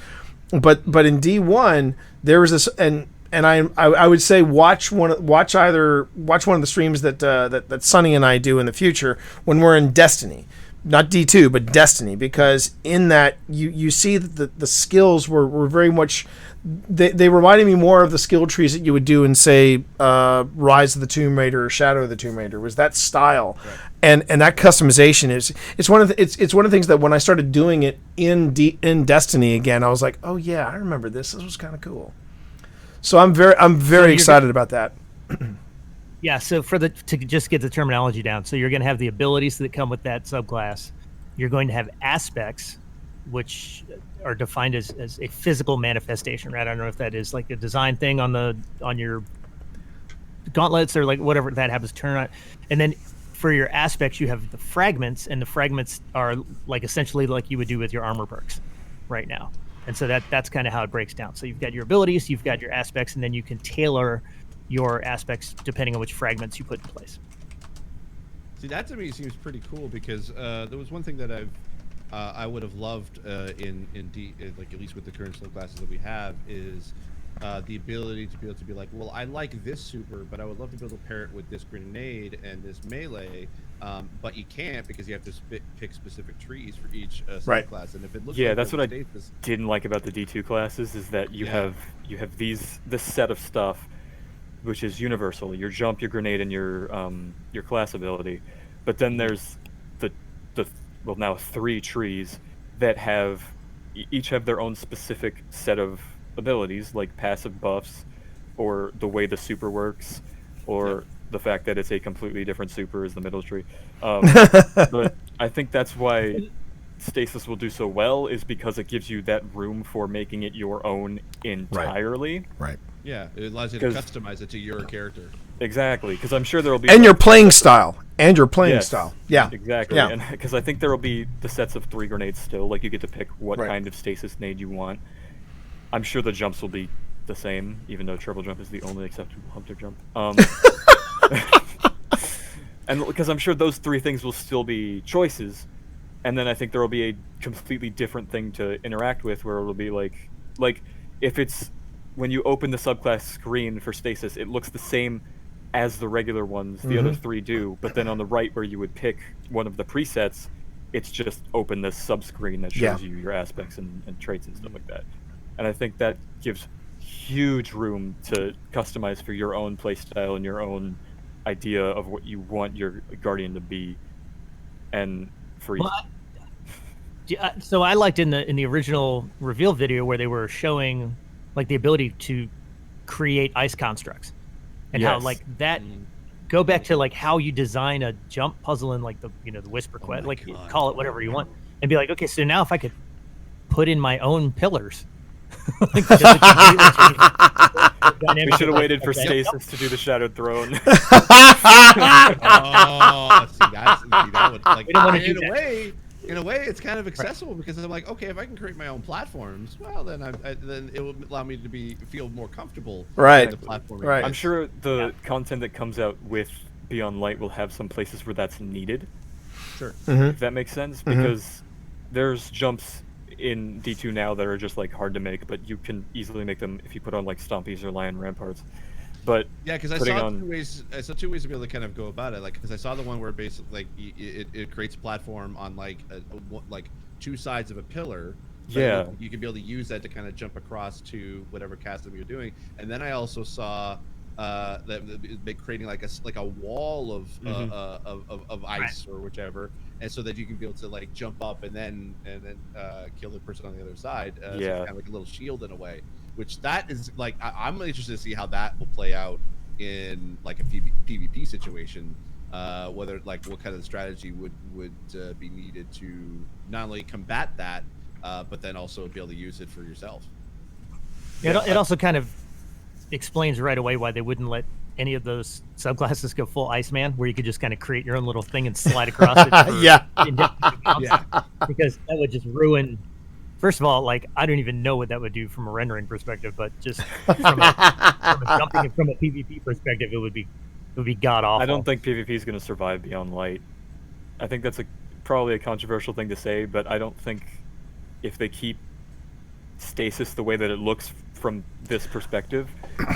but in D1 there was this, and I would say watch one of the streams that Sonny and I do in the future when we're in Destiny. Not D2, but Destiny, because in that you see that the skills were very much, they reminded me more of the skill trees that you would do in, say, Rise of the Tomb Raider or Shadow of the Tomb Raider, was that style. Right. and that customization it's one of the things that when I started doing it in Destiny again, I was like, oh yeah, I remember this. This was kind of cool. So I'm very excited about that. Yeah, so to just get the terminology down, so you're going to have the abilities that come with that subclass. You're going to have aspects, which are defined as a physical manifestation, right? I don't know if that is like a design thing on your gauntlets or like whatever that happens to turn on. And then for your aspects, you have the fragments, and the fragments are like essentially like you would do with your armor perks right now. And so that's kind of how it breaks down. So you've got your abilities, you've got your aspects, and then you can tailor your aspects depending on which fragments you put in place. See, that to me seems pretty cool because there was one thing that I would have loved in like at least with the current subclasses that we have is the ability to be able to be like, well, I like this super, but I would love to be able to pair it with this grenade and this melee, but you can't because you have to pick specific trees for each subclass. And if it looks like that's what I didn't like about the D2 classes is that you have this set of stuff which is universal, your jump, your grenade, and your class ability. But then there's now 3 trees that each have their own specific set of abilities, like passive buffs, or the way the super works, or the fact that it's a completely different super is the middle tree. But I think that's why Stasis will do so well, is because it gives you that room for making it your own entirely. Right. Yeah, it allows you to customize it to your character. Exactly, because I'm sure there will be... And your playing style. Yeah. Exactly, Yeah. and because I think there will be the sets of 3 grenades still, like you get to pick what kind of stasis nade you want. I'm sure the jumps will be the same, even though triple jump is the only acceptable hunter jump. And because I'm sure those 3 things will still be choices, and then I think there will be a completely different thing to interact with, where it'll be like if it's when you open the subclass screen for stasis, it looks the same as the regular ones. The other 3 do, but then on the right where you would pick one of the presets, it's just open this sub-screen that shows you your aspects and traits and stuff like that. And I think that gives huge room to customize for your own playstyle and your own idea of what you want your Guardian to be. And for so I liked in the original reveal video where they were showing like the ability to create ice constructs, and how like that go back to like how you design a jump puzzle in like the Whisper Quest, like call it whatever you want, and be like, okay, so now if I could put in my own pillars. We should have waited for Stasis to do the Shadowed Throne. See, that would, like, We don't want to do that. In a way, it's kind of accessible because I'm like, okay, if I can create my own platforms, well, then then it will allow me to feel more comfortable. Right. The platforming. Right. I'm sure the content that comes out with Beyond Light will have some places where that's needed. Sure. If that makes sense, because there's jumps in D2 now that are just like hard to make, but you can easily make them if you put on like Stompies or Lion Ramparts. But yeah, because I saw 2 ways. I saw 2 ways to be able to kind of go about it. Like, because I saw the one where basically like it creates a platform on like like 2 sides of a pillar. So you can be able to use that to kind of jump across to whatever custom you're doing. And then I also saw that creating like a wall of ice or whichever, and so that you can be able to like jump up and then kill the person on the other side. So it's kind of like a little shield in a way. Which that is like I'm interested to see how that will play out in like a PvP situation. Whether like what kind of strategy would be needed to not only combat that, but then also be able to use it for yourself. Yeah, it also kind of explains right away why they wouldn't let any of those subclasses go full Iceman, where you could just kind of create your own little thing and slide across it. Because that would just ruin. First of all, like I don't even know what that would do from a rendering perspective, but just from a jumping and from a PvP perspective, it would be god awful. I don't think PvP is going to survive Beyond Light. I think that's probably a controversial thing to say, but I don't think if they keep Stasis the way that it looks from this perspective,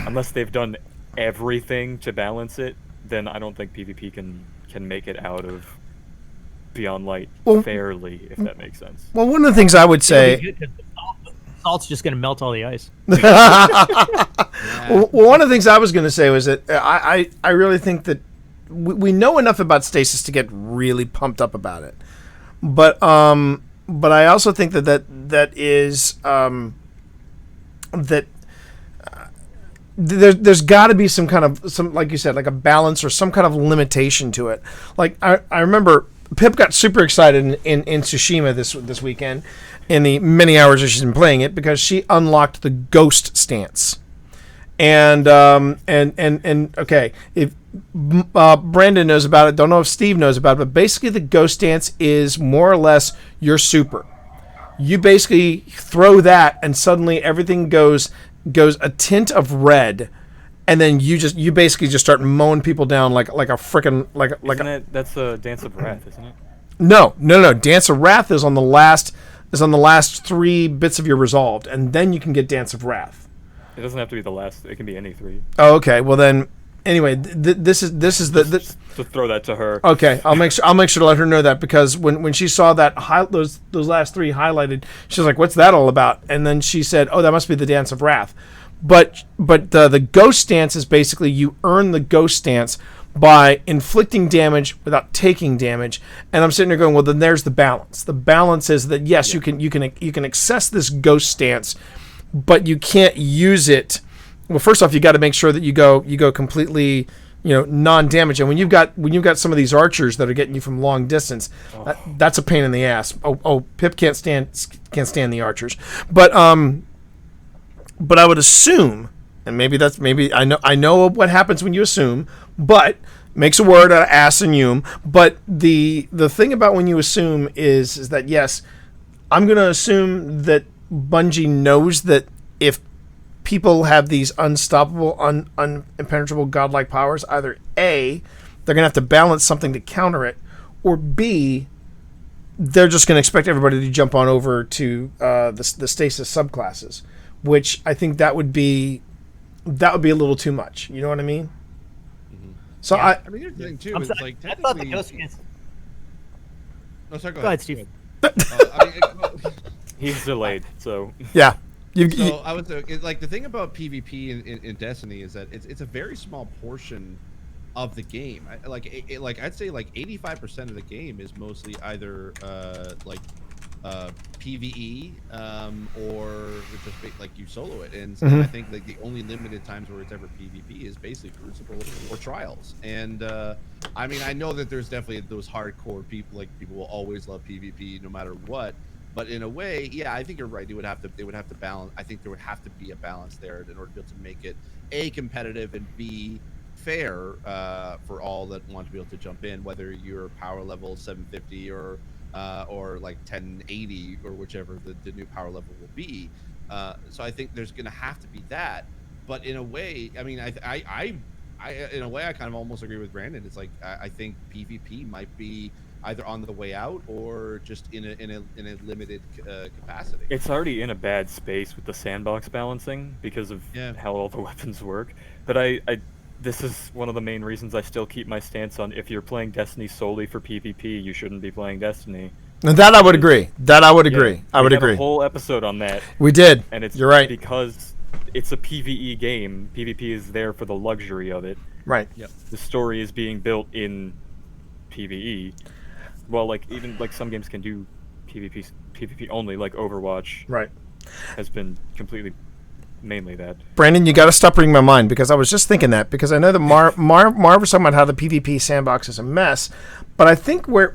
unless they've done everything to balance it, then I don't think PvP can make it out of Beyond Light fairly, if that makes sense. Well, one of the things I would say... Salt's just going to melt all the ice. Well, one of the things I was going to say was that I really think that we know enough about Stasis to get really pumped up about it. But I also think that is that there's got to be some kind of like you said, like a balance or some kind of limitation to it. Like I remember Pip got super excited in Tsushima this weekend in the many hours that she's been playing it because she unlocked the ghost stance. And okay, if Brandon knows about it, don't know if Steve knows about it, but basically the ghost stance is more or less your super. You basically throw that, and suddenly everything goes a tint of red, and then you basically just start mowing people down like a freaking that's a Dance of Wrath, isn't it? No. Dance of Wrath is on the last 3 bits of your resolved, and then you can get Dance of Wrath. It doesn't have to be the last. It can be any 3. Oh, okay. Well then, anyway, this is the to throw that to her. Okay, I'll make sure to let her know that, because when she saw that those last 3 highlighted, she was like, "What's that all about?" And then she said, "Oh, that must be the Dance of Wrath." But the ghost stance is basically you earn the ghost stance by inflicting damage without taking damage. And I'm sitting there going, well, then there's the balance. The balance is that yes, you can access this ghost stance, but you can't use it. Well, first off, you got to make sure that you go completely, non-damage. And when you've got some of these archers that are getting you from long distance, that's a pain in the ass. Pip can't stand the archers. But I would assume, and maybe I know what happens when you assume, but makes a word out of ass and yum. But the thing about when you assume is that yes, I'm going to assume that Bungie knows that if people have these unstoppable, impenetrable godlike powers, either A, they're going to have to balance something to counter it, or B, they're just going to expect everybody to jump on over to the stasis subclasses, which I think that would be a little too much. You know what I mean? Mm-hmm. So I mean, here's the thing too. It's like I thought the technically. ghost stance. No, sorry. Go ahead, Steve. He's delayed, so yeah. So I would say, like, the thing about PvP in Destiny is that it's a very small portion of the game. I'd say like 85% of the game is mostly either PvE or just like you solo it, and so I think like the only limited times where it's ever PvP is basically Crucible or Trials. And I mean, I know that there's definitely those hardcore people, like people will always love PvP no matter what. But in a way, yeah, I think you're right. They would have to balance. I think there would have to be a balance there in order to be able to make it A, competitive, and B, fair for all that want to be able to jump in, whether you're power level 750 or like 1080 or whichever the new power level will be. So I think there's going to have to be that. But in a way, I mean, I in a way, I kind of almost agree with Brandon. It's like I think PvP might be either on the way out or just in a limited capacity. It's already in a bad space with the sandbox balancing because of how all the weapons work. But this is one of the main reasons I still keep my stance on, if you're playing Destiny solely for PvP, you shouldn't be playing Destiny. And that I would agree. I would agree. We had a whole episode on that. We did. And it's You're right. Because it's a PvE game. PvP is there for the luxury of it. Right. Yep. The story is being built in PvE. Well, like even like some games can do PvP only, like Overwatch. Right. Has been completely mainly that. Brandon, you got to stop reading my mind, because I was just thinking that, because I know that Marv was talking about how the PvP sandbox is a mess, but I think where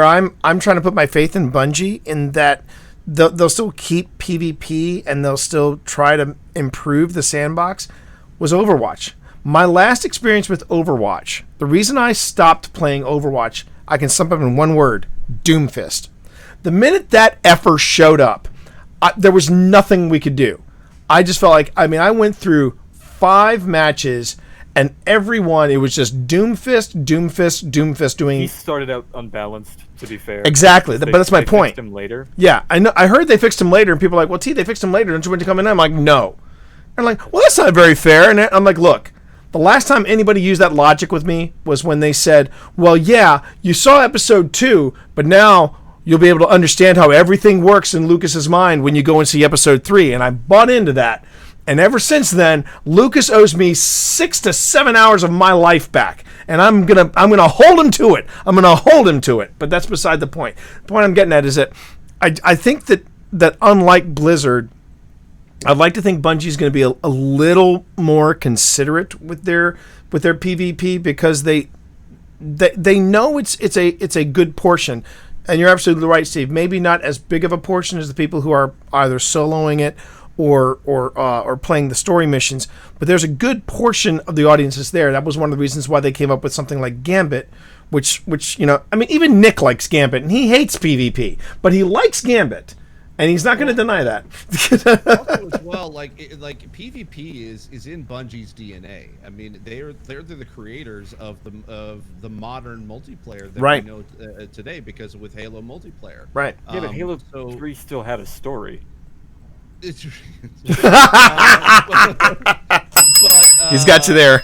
I'm trying to put my faith in Bungie, in that they'll still keep PvP and they'll still try to improve the sandbox, was Overwatch. My last experience with Overwatch, the reason I stopped playing Overwatch, I can sum up in one word: Doomfist. The minute that effer showed up, there was nothing we could do. I just felt like, I mean, I went through 5 matches, and every one, it was just Doomfist doing... He started out unbalanced, to be fair. Exactly, but that's my point. They fixed him later. Yeah, I know. I heard they fixed him later, and people are like, well, they fixed him later, don't you want to come in? I'm like, no. And I'm like, well, that's not very fair. And I'm like, look, the last time anybody used that logic with me was when they said, well, yeah, you saw episode 2, but now you'll be able to understand how everything works in Lucas's mind when you go and see episode 3. And I bought into that. And ever since then, Lucas owes me 6 to 7 hours of my life back, and I'm gonna hold him to it. I'm gonna hold him to it. But that's beside the point. The point I'm getting at is that I think that unlike Blizzard, I'd like to think Bungie's going to be a little more considerate with their PvP, because they know it's a good portion. And you're absolutely right, Steve. Maybe not as big of a portion as the people who are either soloing it or playing the story missions, but there's a good portion of the audience that's there. That was one of the reasons why they came up with something like Gambit, which I mean, even Nick likes Gambit, and he hates PvP, but he likes Gambit, and he's not going to deny that. Also, as well, like PvP is in Bungie's DNA. I mean, they're the creators of the modern multiplayer that Right. we know today, because with Halo multiplayer. Right. Yeah, but Halo so 3 still had a story. it's He's got you there.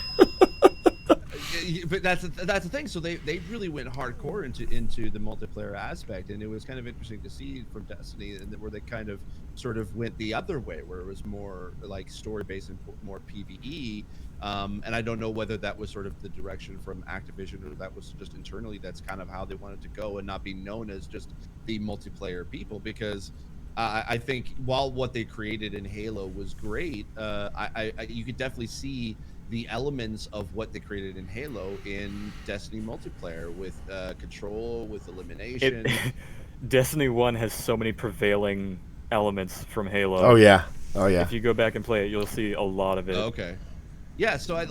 but that's the thing. So they really went hardcore into the multiplayer aspect, and it was kind of interesting to see from Destiny, and where they kind of sort of went the other way, where it was more like story based and more PvE. And I don't know whether that was sort of the direction from Activision, or that was just internally. That's kind of how they wanted to go, and not be known as just the multiplayer people, because. I think while what they created in Halo was great, you could definitely see the elements of what they created in Halo in Destiny multiplayer, with control, with elimination. Destiny 1 has so many prevailing elements from Halo. Oh yeah. If you go back and play it, you'll see a lot of it. Okay. Yeah, so I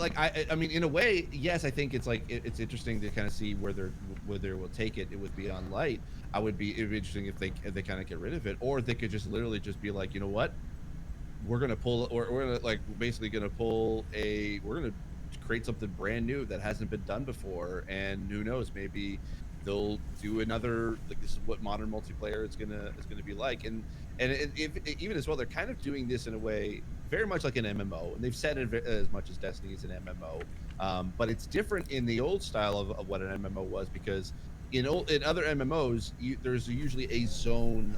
mean, in a way, yes, I think it's like it's interesting to kind of see where they will take it with Beyond Light. It'd be interesting if they kind of get rid of it, or they could just literally just be like, you know what, we're gonna pull, or we're gonna we're gonna create something brand new that hasn't been done before, and who knows, maybe they'll do another, like, this is what modern multiplayer is gonna be like, and even as well, they're kind of doing this in a way very much like an MMO, and they've said it as much as Destiny is an MMO, but it's different in the old style of what an MMO was, because in other MMOs, there's usually a zone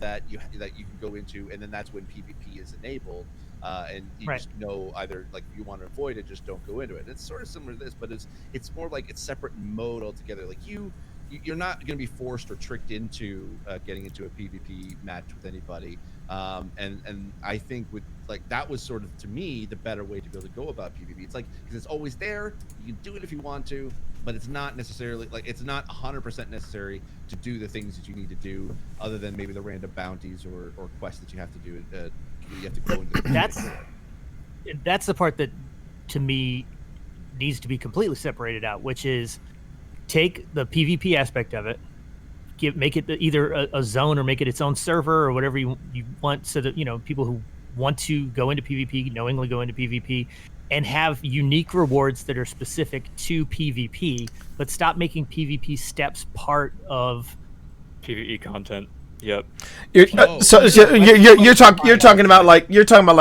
that you can go into, and then that's when PvP is enabled, and you Right. just know, either like if you want to avoid it, just don't go into it. It's sort of similar to this, but it's more like it's separate mode altogether. Like you're not going to be forced or tricked into getting into a PvP match with anybody. And I think with like that was sort of, to me, the better way to be able to go about PvP. It's like, because it's always there, you can do it if you want to, but it's not necessarily like, it's not 100% necessary to do the things that you need to do, other than maybe the random bounties or quests that you have to do. You have to go into. That's the part that, to me, needs to be completely separated out, which is take the PvP aspect of it, make it either a zone, or make it its own server, or whatever you want, so that people who want to go into PvP knowingly go into PvP, and have unique rewards that are specific to PvP, but stop making PvP steps part of PvE content. Yep. You're talking about like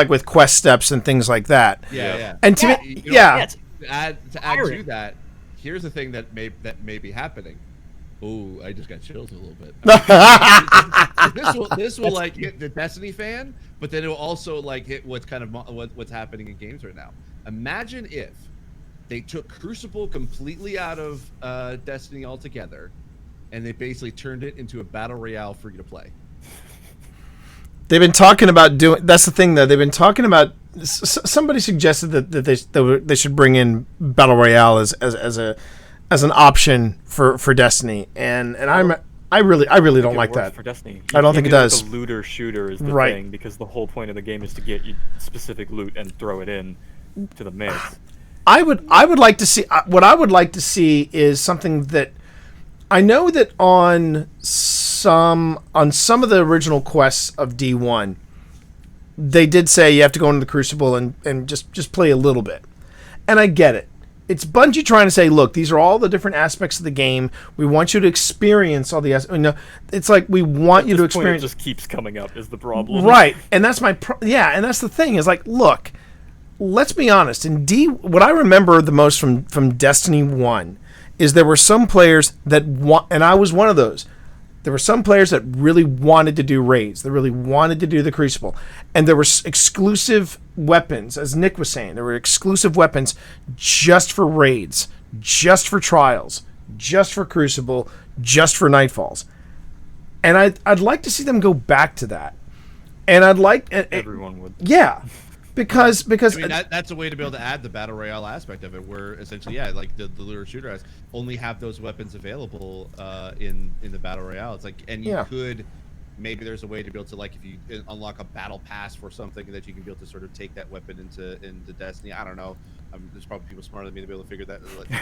with quest steps and things like that. Yeah. And to me, it's To add to that, here's the thing that may be happening. Ooh, I just got chills a little bit. This will like hit the Destiny fan, but then it will also like hit what's happening in games right now. Imagine if they took Crucible completely out of Destiny altogether, and they basically turned it into a battle royale free to play. They've been talking about doing. That's the thing, though. They've been talking about. Somebody suggested that they should bring in battle royale as an option for Destiny, and I really don't like that for Destiny. I don't think it does. The looter shooter is the Right. thing, because the whole point of the game is to get you specific loot and throw it in to the mix. I would like to see. What I would like to see is something that I know that on some of the original quests of D1, they did say you have to go into the Crucible and just play a little bit, and I get it. It's Bungie trying to say, look, these are all the different aspects of the game. We want you to experience all the it's like we want you to experience. It just keeps coming up is the problem. Right, and that's and that's the thing, is like, look, let's be honest. What I remember the most from Destiny 1 is there were some players that and I was one of those, There were some players that really wanted to do raids. They really wanted to do the Crucible. And there were exclusive weapons, as Nick was saying. There were exclusive weapons just for raids, just for trials, just for Crucible, just for Nightfalls. And I'd like to see them go back to that. And I'd like... Everyone would. Yeah. Because I mean, that's a way to be able to add the battle royale aspect of it, where essentially, yeah, like the lure shooter has only have those weapons available in the battle royale. It's like, and you could, maybe there's a way to be able to, like, if you unlock a battle pass for something, that you can be able to sort of take that weapon into Destiny. I don't know. There's probably people smarter than me to be able to figure that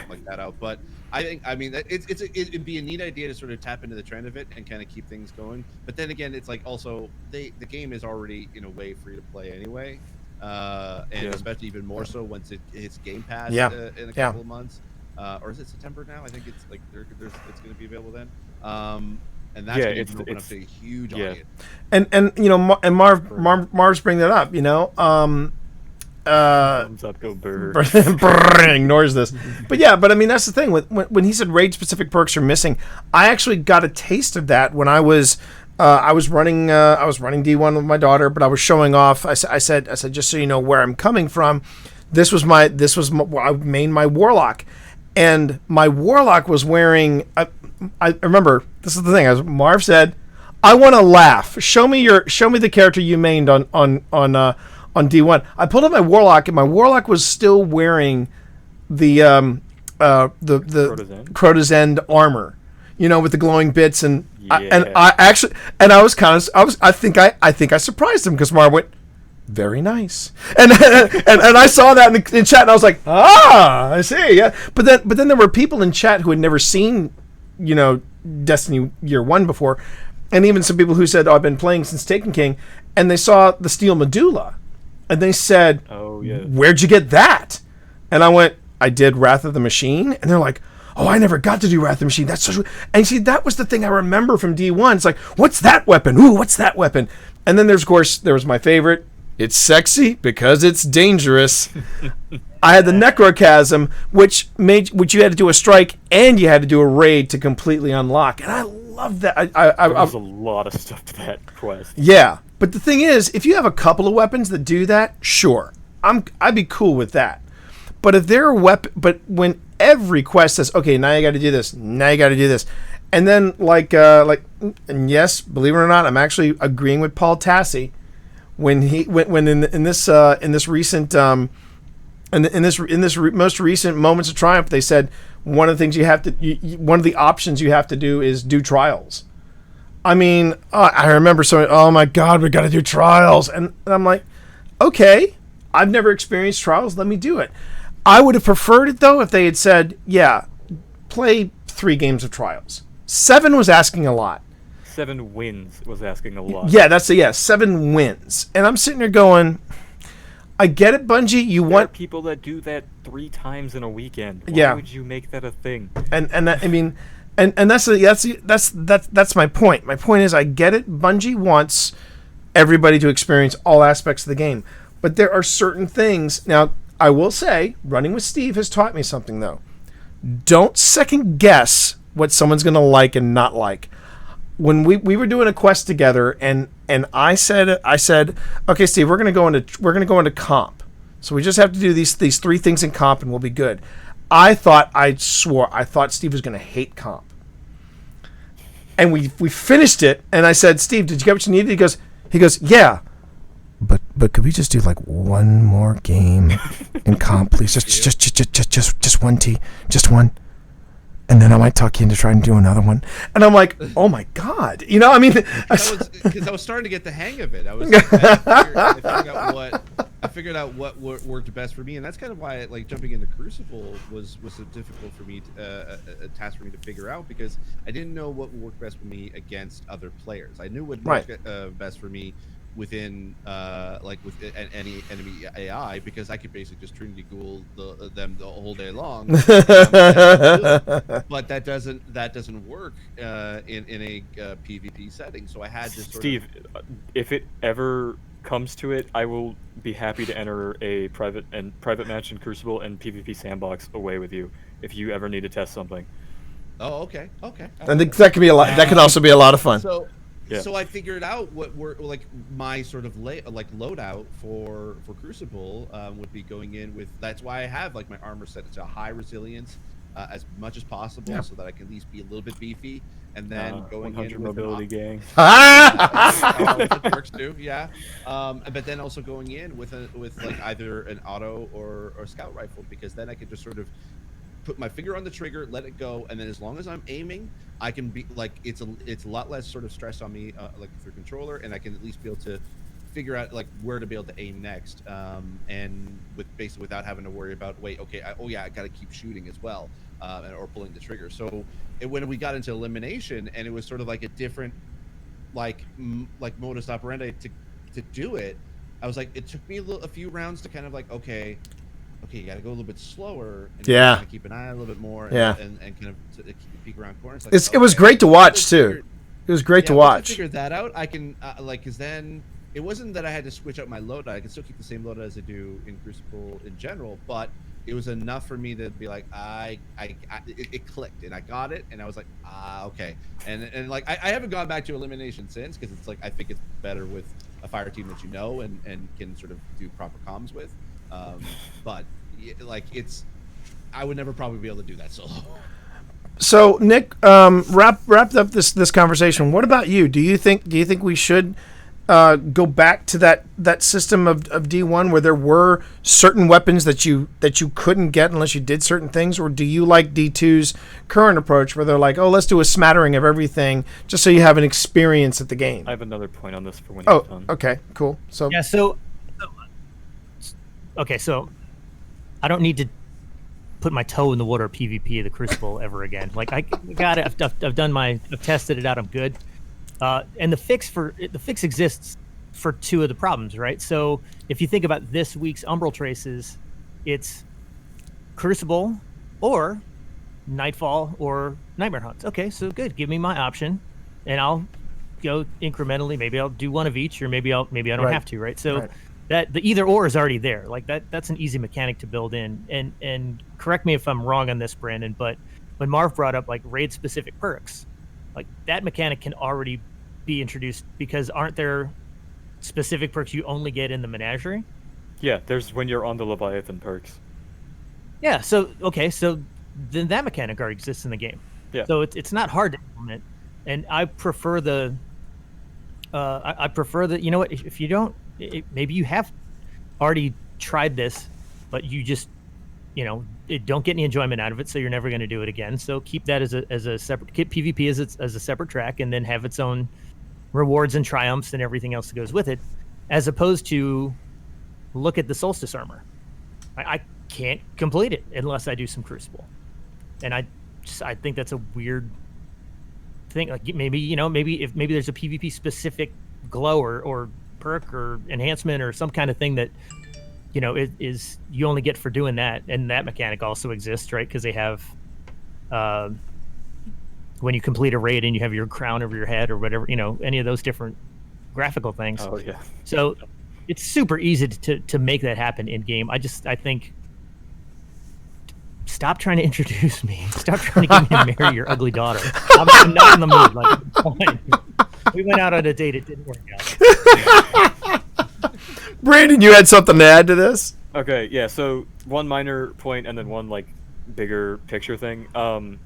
like that out. But I think, I mean, it'd be a neat idea to sort of tap into the trend of it and kind of keep things going. But then again, it's like also the game is already in a way free to play anyway. And especially even more so once it hits Game Pass in a couple of months, or is it September now? I think it's like it's going to be available then. And that's going to open up to a huge audience. And you know, and Marv's bringing that up. You know, Thumbs up, go Burr. ignores this, but I mean that's the thing. When he said raid specific perks are missing, I actually got a taste of that when I was running D1 with my daughter, but I was showing off. I said, just so you know where I'm coming from, this was I made my Warlock, and my Warlock was wearing. I remember, this is the thing. As Marv said, I want to laugh. Show me the character you mained on D1. I pulled up my Warlock, and my Warlock was still wearing the Crota's End armor, you know, with the glowing bits and. I think I surprised him because Marv went, very nice, and I saw that in chat and I was like, I see, yeah. But then there were people in chat who had never seen, you know, Destiny Year One before, and even some people who said, I've been playing since Taken King, and they saw the steel medulla, and they said, where'd you get that? And I went, I did Wrath of the Machine, and they're like, oh, I never got to do Wrath of the Machine. That's so... And see, that was the thing I remember from D1. It's like, what's that weapon? Ooh, what's that weapon? And then there was my favorite. It's sexy because it's dangerous. I had the Necrochasm, which you had to do a strike and you had to do a raid to completely unlock. And I love that. There was a lot of stuff to that quest. Yeah. But the thing is, if you have a couple of weapons that do that, sure. I'd be cool with that. But if there are but when every quest says, okay, now you got to do this, now you got to do this, and then and yes, believe it or not, I'm actually agreeing with Paul Tassi when in this most recent Moments of Triumph, they said one of the things one of the options you have to do is do trials. I mean, I remember someone, oh my God, we got to do trials, and I'm like, okay, I've never experienced trials, let me do it. I would have preferred it, though, if they had said, yeah, play 3 games of trials. 7 was asking a lot. 7 wins was asking a lot. Yeah, 7 wins. And I'm sitting there going, I get it, Bungie. There want people that do that 3 times in a weekend. Why would you make that a thing? And that, I mean, and that's my point. My point is, I get it. Bungie wants everybody to experience all aspects of the game, but there are certain things now. I will say, running with Steve has taught me something, though. Don't second guess what someone's going to like and not like. When we were doing a quest together, and I said, okay, Steve, we're going to go into comp. So we just have to do these 3 things in comp, and we'll be good. I thought Steve was going to hate comp, and we finished it, and I said, Steve, did you get what you needed? He goes, yeah. But could we just do like one more game in comp, please? Just one just one, and then I might talk you into trying to do another one. And I'm like, oh my God, you know, I mean, because I was starting to get the hang of it. I figured out what worked best for me, and that's kind of why like jumping into Crucible was so difficult for me, a task for me to figure out, because I didn't know what worked best for me against other players. I knew what worked best for me within with any enemy AI, because I could basically just Trinity Ghoul them the whole day long. But that doesn't work in a PvP setting. So I had to Steve, if it ever comes to it, I will be happy to enter a private match in Crucible and PvP sandbox away with you if you ever need to test something. Oh, okay. I think that could be a lot. That could also be a lot of fun. So, Yeah. so I figured out what were like my sort of loadout for Crucible would be going in with. That's why I have like my armor set to high resilience as much as possible, Yeah. so that I can at least be a little bit beefy, and then going 100 in with mobility gang. it works too, yeah. But then also going in with like either an auto or scout rifle, because then I could just sort of put my finger on the trigger, let it go, and then as long as I'm aiming, I can be like it's a lot less sort of stress on me like through controller, and I can at least be able to figure out like where to be able to aim next, and with basically without having to worry about I got to keep shooting as well, or pulling the trigger. So when we got into elimination, and it was sort of like a different like modus operandi to do it, I was like, it took me a few rounds to kind of like okay, you got to go a little bit slower and Yeah. kind of keep an eye a little bit more, Yeah. and kind of peek around corners. Like, It was great to watch too. It was great to once I watch. figured that out, I can because then it wasn't that I had to switch out my loadout. I can still keep the same loadout as I do in Crucible in general, but it was enough for me to be like, it clicked, and I got it, and I was like, okay, and like I haven't gone back to elimination since, because it's like I think it's better with a fire team that you know and can sort of do proper comms with, but like I would never probably be able to do that solo. So Nick, wrapped up this conversation. What about you? Do you think we should go back to that system of D1 where there were certain weapons that you couldn't get unless you did certain things, or do you like D2's current approach where they're like, oh, let's do a smattering of everything just so you have an experience at the game? I have another point on this for when you're done. Okay, cool. So Yeah. So I don't need to put my toe in the water of PvP of the Crucible ever again. Like I got it. I've tested it out. I'm good. And the fix exists for two of the problems, right? So if you think about this week's Umbral Traces, it's Crucible or Nightfall or Nightmare Hunts. Okay, so good. Give me my option, and I'll go incrementally. Maybe I'll do one of each, or maybe I don't Right. have to, right? So Right. that the either or is already there. Like that's an easy mechanic to build in. And correct me if I'm wrong on this, Brandon, but when Marv brought up like raid specific perks, like that mechanic can already be introduced, because aren't there specific perks you only get in the menagerie? Yeah, there's when you're on the Leviathan perks. Yeah, so then that mechanic already exists in the game. Yeah. So it's not hard to implement, and I prefer the I prefer the, you know what, if you don't, maybe you have already tried this, but you just don't get any enjoyment out of it, so you're never going to do it again. So keep that as a separate, keep PvP as a separate track, and then have its own rewards and triumphs and everything else that goes with it, as opposed to look at the Solstice armor. I can't complete it unless I do some Crucible, and I think that's a weird thing. Like maybe there's a PvP specific glow or perk or enhancement or some kind of thing that it is you only get for doing that, and that mechanic also exists, right? Because they have when you complete a raid and you have your crown over your head or whatever, any of those different graphical things. Oh yeah. So it's super easy to make that happen in game. I think stop trying to introduce me. Stop trying to get me to marry your ugly daughter. I'm not in the mood. Like, fine. We went out on a date. It didn't work out. Brandon, you had something to add to this? Okay, yeah, so one minor point and then one like bigger picture thing. And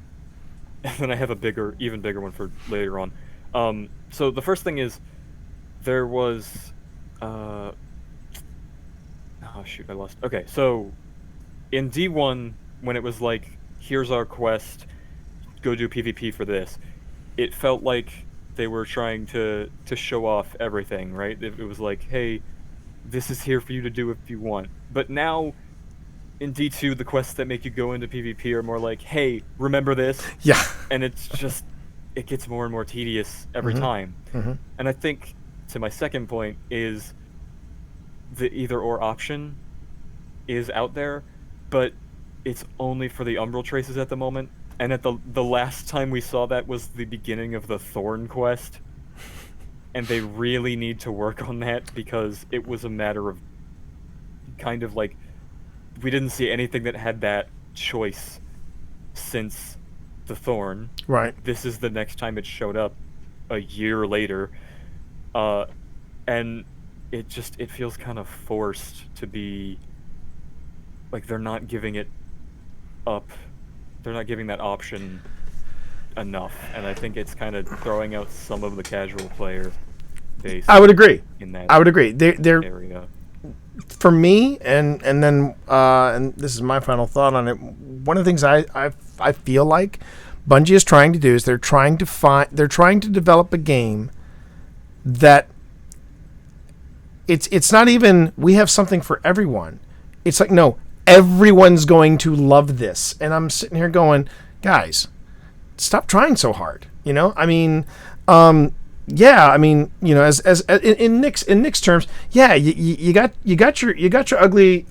then I have even bigger one for later on. So the first thing is there was oh shoot, I lost. Okay, so in D1, when it was like, here's our quest, go do PvP for this, it felt like they were trying to show off everything, right? It was like, hey, this is here for you to do if you want. But now in D2, the quests that make you go into PvP are more like, hey, remember this? Yeah. And it's just, it gets more and more tedious every time. Mm-hmm. And I think, to my second point, is the either or option is out there, but it's only for the Umbral Traces at the moment. And at the last time we saw that was the beginning of the Thorn quest. And they really need to work on that, because it was a matter of kind of like, we didn't see anything that had that choice since the Thorn. Right. This is the next time it showed up a year later. And it feels kind of forced to be like they're not giving it up. They're not giving that option enough. And I think it's kind of throwing out some of the casual player base. I would agree. In that I would agree. They're area. for me, and then and this is my final thought on it. One of the things I feel like Bungie is trying to do is they're trying to develop a game that it's not even we have something for everyone. It's like, no, everyone's going to love this. And I'm sitting here going, guys, stop trying so hard. You know, I mean, yeah, I mean, you know, as in Nick's terms, yeah, you got your ugly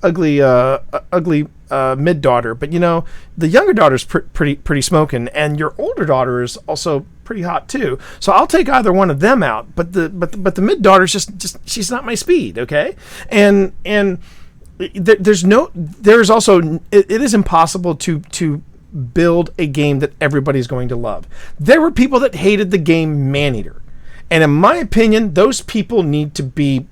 mid daughter, but you know, the younger daughter's pretty smoking, and your older daughter is also pretty hot too. So I'll take either one of them out, but the mid daughter's just she's not my speed, okay? And there's also it is impossible to build a game that everybody's going to love. There were people that hated the game Maneater. And in my opinion, those people need to be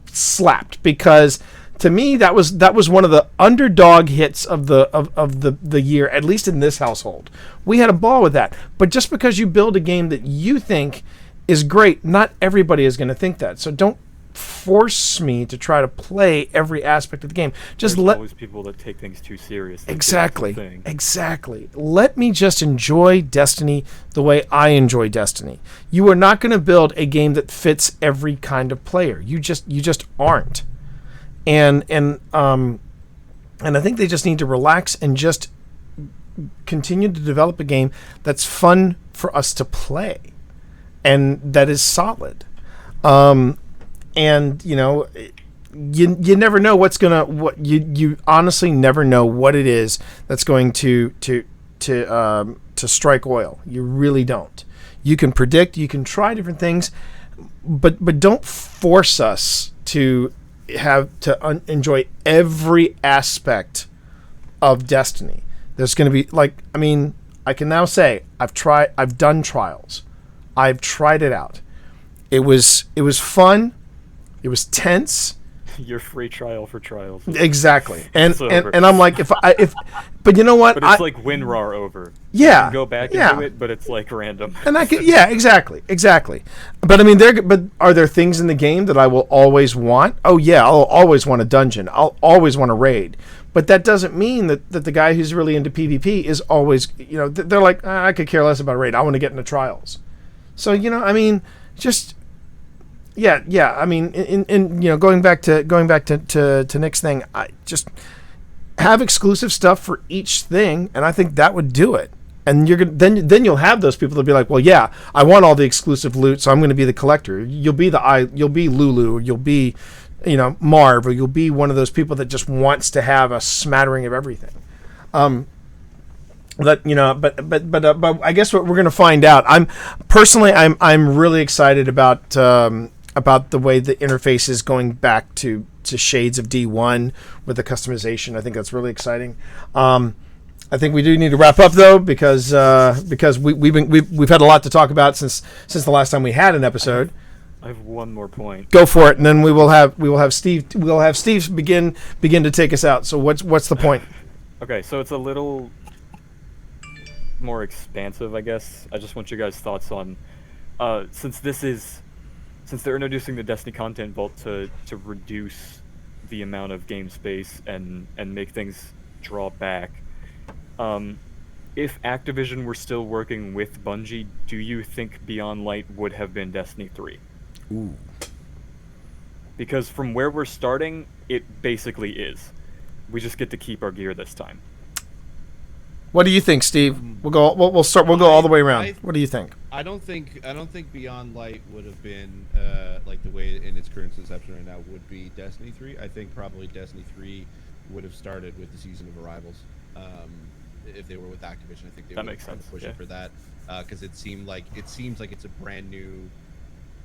slapped, because to me that was one of the underdog hits of the year, at least in this household. We had a ball with that. But just because you build a game that you think is great, not everybody is going to think that. So don't force me to try to play every aspect of the game. Just There's let always people that take things too seriously. Exactly. Let me just enjoy Destiny the way I enjoy Destiny. You are not going to build a game that fits every kind of player. You just aren't. And I think they just need to relax and just continue to develop a game that's fun for us to play and that is solid. And you know, you never know you honestly never know what it is that's going to strike oil. You really don't. You can predict, you can try different things, but don't force us to enjoy every aspect of Destiny. There's going to be, like, I mean, I can now say I've done trials. I've tried it out. It was fun. It was tense. Your free trial for trials. Exactly. And I'm like, but you know what? But it's like WinRAR over. Yeah. You can go back and do it, but it's like random. And I can, yeah, exactly. But I mean, but are there things in the game that I will always want? Oh yeah, I'll always want a dungeon. I'll always want a raid. But that doesn't mean that the guy who's really into PvP is always, you know, they're like, I could care less about a raid. I want to get into trials. So, you know, I mean, just. Yeah. I mean, in you know, going back to Nick's thing, I just have exclusive stuff for each thing, and I think that would do it. And then you'll have those people that'll be like, well, yeah, I want all the exclusive loot, so I'm going to be the collector. You'll be Lulu, or you'll be, you know, Marv, or you'll be one of those people that just wants to have a smattering of everything. That, you know, but I guess what we're going to find out. I'm really excited about the way the interface is going back to shades of D1 with the customization. I think that's really exciting. I think we do need to wrap up though, because we've had a lot to talk about since the last time we had an episode. I have one more point. Go for it, and then we will have Steve begin to take us out. So what's the point? Okay, so it's a little more expansive, I guess. I just want you guys' thoughts on since they're introducing the Destiny Content Vault to reduce the amount of game space and make things draw back. If Activision were still working with Bungie, do you think Beyond Light would have been Destiny 3? Ooh. Because from where we're starting, it basically is. We just get to keep our gear this time. What do you think, Steve? We'll go all the way around. What do you think? I don't think Beyond Light would have been like the way in its current conception right now would be Destiny 3. I think probably Destiny 3 would have started with the Season of Arrivals. If they were with Activision, I think they would have pushed for that, because it seems like it's a brand new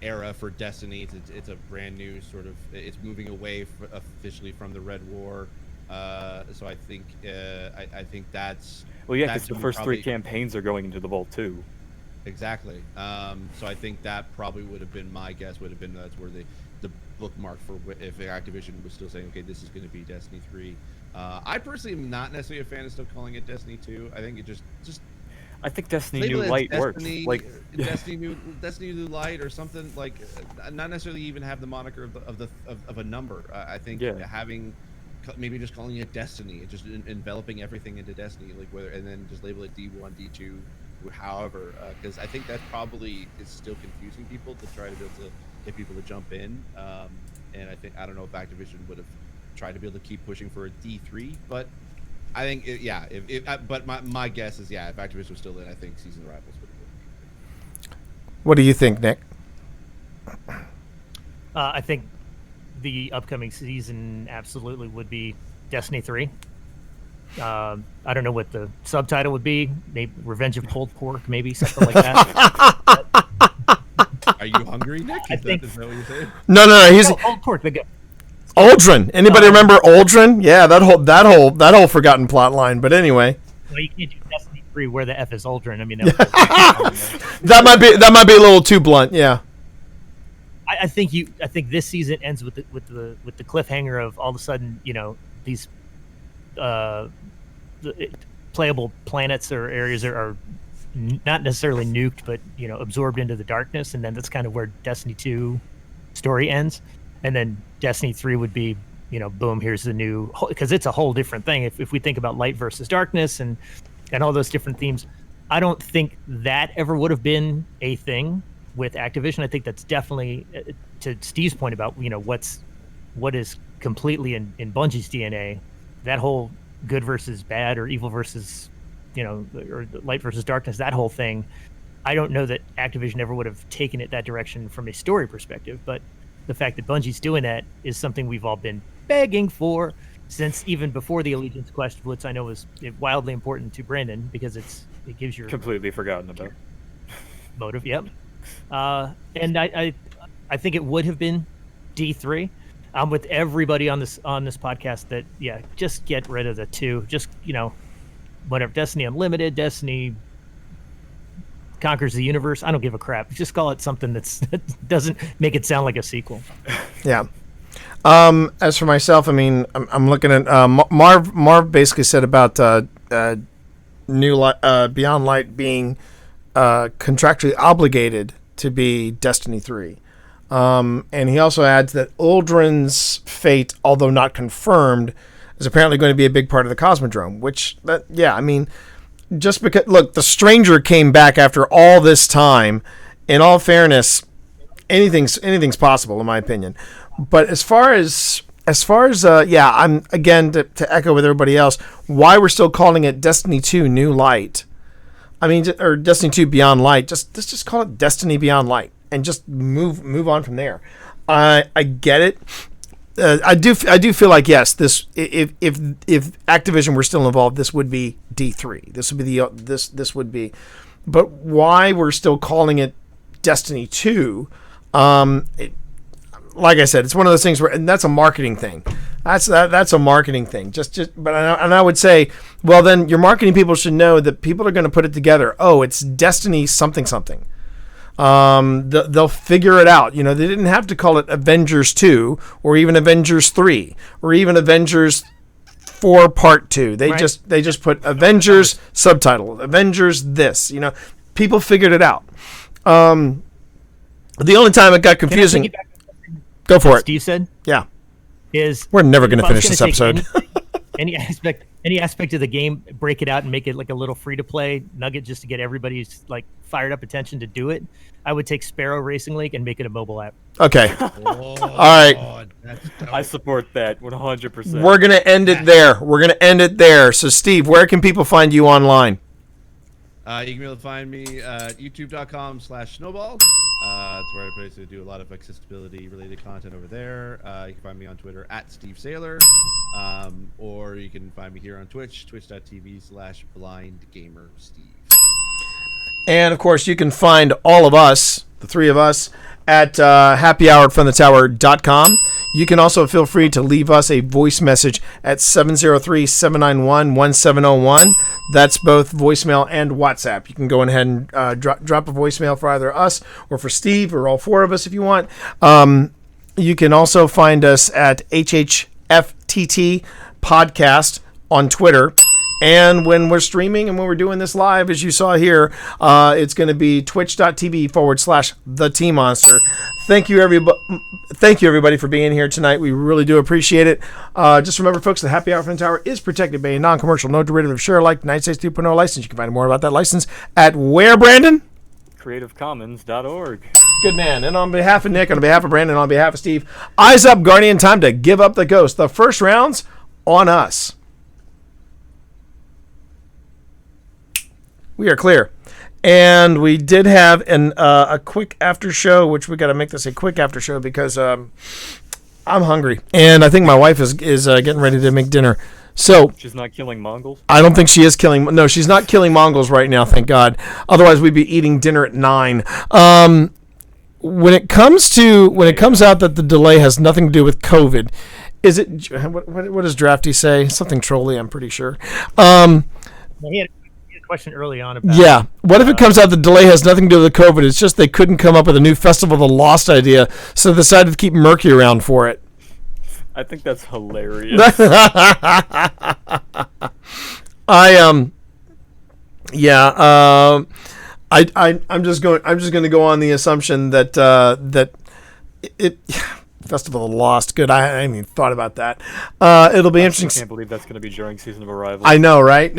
era for Destiny. It's a brand new sort of. It's moving away officially from the Red War So I think I think that's Well, yeah, that's because the who first probably- 3 campaigns are going into the vault too. Exactly. So I think that probably would have been my guess. Would have been that's where the bookmark for if Activision was still saying, okay, this is going to be Destiny 3. I personally am not necessarily a fan of still calling it Destiny 2. I think it just I think Destiny label New it as Light works. Destiny, Like, Destiny New Light or something like, not necessarily even have the moniker of a number. I think Yeah. having maybe just calling it Destiny, and just enveloping everything into Destiny, like whether and then just label it D1, D2, however, because I think that probably is still confusing people to try to be able to get people to jump in. And I don't know if Activision would have tried to be able to keep pushing for a D3, but I think but my guess is if Activision was still in, I think Season of Rivals would have been. What do you think, Nick? I think the upcoming season absolutely would be Destiny 3. I don't know what the subtitle would be. Maybe Revenge of Pulled Pork, maybe something like that. Are you hungry, Nick? I think- Is that what you're saying? No. He's Pulled Pork. Aldrin. Anybody remember Aldrin? Yeah, that whole forgotten plot line. But anyway, Well, you can't do Destiny 3 where the F is Aldrin. I mean, that might be a little too blunt. Yeah. I think this season ends with the cliffhanger of all of a sudden, these playable planets or areas are not necessarily nuked, but absorbed into the darkness, and then that's kind of where Destiny 2 story ends, and then Destiny 3 would be, boom, here's the new, because it's a whole different thing. If we think about light versus darkness and all those different themes, I don't think that ever would have been a thing with Activision. I think that's definitely, to Steve's point about what is completely in Bungie's DNA, that whole good versus bad or evil versus or light versus darkness, that whole thing. I don't know that Activision ever would have taken it that direction from a story perspective, but the fact that Bungie's doing that is something we've all been begging for since even before the Allegiance Quest, which I know is wildly important to Brandon because it gives your completely forgotten about. motive. Yep. And I think it would have been D3. I'm with everybody on this podcast that just get rid of the 2. Just whatever, Destiny Unlimited, Destiny Conquers the Universe. I don't give a crap. Just call it something that doesn't make it sound like a sequel. Yeah. As for myself, I mean, I'm looking at Marv basically said about New Light, Beyond Light being contractually obligated to be Destiny 3. And he also adds that Aldrin's fate, although not confirmed, is apparently going to be a big part of the Cosmodrome, I mean, just because, look, the Stranger came back after all this time. In all fairness, anything's possible, in my opinion. But as far as I'm, again, to echo with everybody else, why we're still calling it Destiny 2 New Light, I mean, or Destiny 2 Beyond Light, let's just call it Destiny Beyond Light and just move on from there. I get it. I do feel like, yes, this if Activision were still involved, this would be D3. This would be this would be, but why we're still calling it Destiny 2? Like I said, it's one of those things where, and that's a marketing thing. That's a marketing thing. But I would say, well, then your marketing people should know that people are going to put it together. Oh, it's Destiny something. They'll figure it out. They didn't have to call it Avengers 2 or even Avengers 3 or even Avengers 4 Part 2. They just put Avengers subtitle, Avengers this. People figured it out. The only time it got confusing. Go for it. Steve said, yeah, is we're never going to if I was finish this gonna episode. take any aspect of the game, break it out and make it like a little free to play nugget just to get everybody's like fired up attention to do it. I would take Sparrow Racing League and make it a mobile app. Okay. All right. I support that 100%. We're going to end it there. So, Steve, where can people find you online? You can be able to find me at youtube.com/snowball. That's where I basically do a lot of accessibility related content over there. You can find me on Twitter at Steve Saylor. Or you can find me here on Twitch, twitch.tv/blindgamersteve. And, of course, you can find all of us, the three of us, at happyhour@fromthetower.com. You can also feel free to leave us a voice message at 703-791-1701. That's both voicemail and WhatsApp. You can go ahead and drop a voicemail for either us or for Steve or all four of us if you want. You can also find us at HHFTT Podcast on Twitter. And when we're streaming and when we're doing this live, as you saw here, it's going to be twitch.tv/TheTmonster. Thank you, everybody, for being here tonight. We really do appreciate it. Just remember, folks, the Happy Hour from the Tower is protected by a non-commercial, no derivative, share alike, United States 2.0 license. You can find more about that license at where, Brandon? CreativeCommons.org. Good man. And on behalf of Nick, on behalf of Brandon, on behalf of Steve, eyes up, Guardian. Time to give up the ghost. The first round's on us. We are clear. And we did have a quick after show, which we got to make this a quick after show because I'm hungry. And I think my wife is getting ready to make dinner. So she's not killing Mongols? I don't think she is killing. No, she's not killing Mongols right now, thank God. Otherwise, we'd be eating dinner at 9. When it comes out that the delay has nothing to do with COVID, is it? What does Drafty say? Something trolly, I'm pretty sure. He had a question early on about. Yeah. What if it comes out the delay has nothing to do with COVID? It's just they couldn't come up with a new Festival of the Lost idea, so they decided to keep Murky around for it. I think that's hilarious. I'm just going to go on the assumption that it Festival of the Lost. Good. I hadn't even thought about that. It'll be interesting. I can't believe that's going to be during Season of Arrival. I know, right?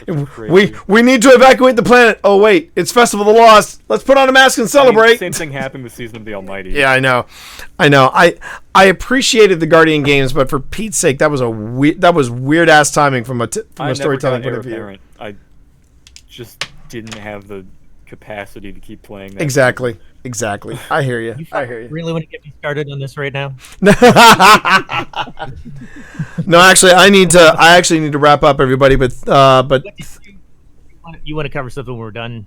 we need to evacuate the planet. Oh wait, it's Festival of the Lost. Let's put on a mask and celebrate. Same thing happened with Season of the Almighty. Yeah, I know. I appreciated the Guardian games, but for Pete's sake, that was weird ass timing from a storytelling point of view. I just didn't have the capacity to keep playing that. Exactly. I hear you. Really want to get me started on this right now? No, actually, I actually need to wrap up, everybody. But you want to cover something when we're done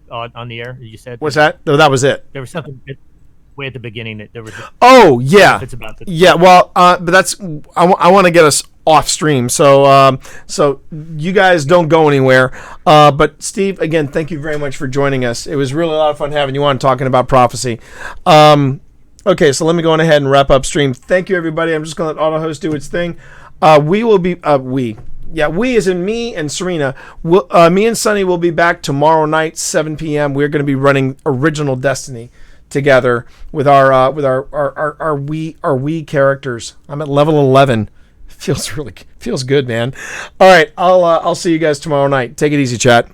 on the air? You said. What's that? No, that was it. There was something way at the beginning that there was. Oh yeah. It's about the. Yeah. Well, but that's I want to get us off stream, so you guys don't go anywhere. But Steve, again, thank you very much for joining us. It was really a lot of fun having you on talking about prophecy. Okay, so let me go on ahead and wrap up stream. Thank you, everybody. I'm just going to let AutoHost do its thing. We will be we as in me and Serena. Me and Sunny will be back tomorrow night, 7 p.m. We're going to be running Original Destiny together with our Wii characters. I'm at level 11. Feels good, man. All right, I'll see you guys tomorrow night. Take it easy, chat.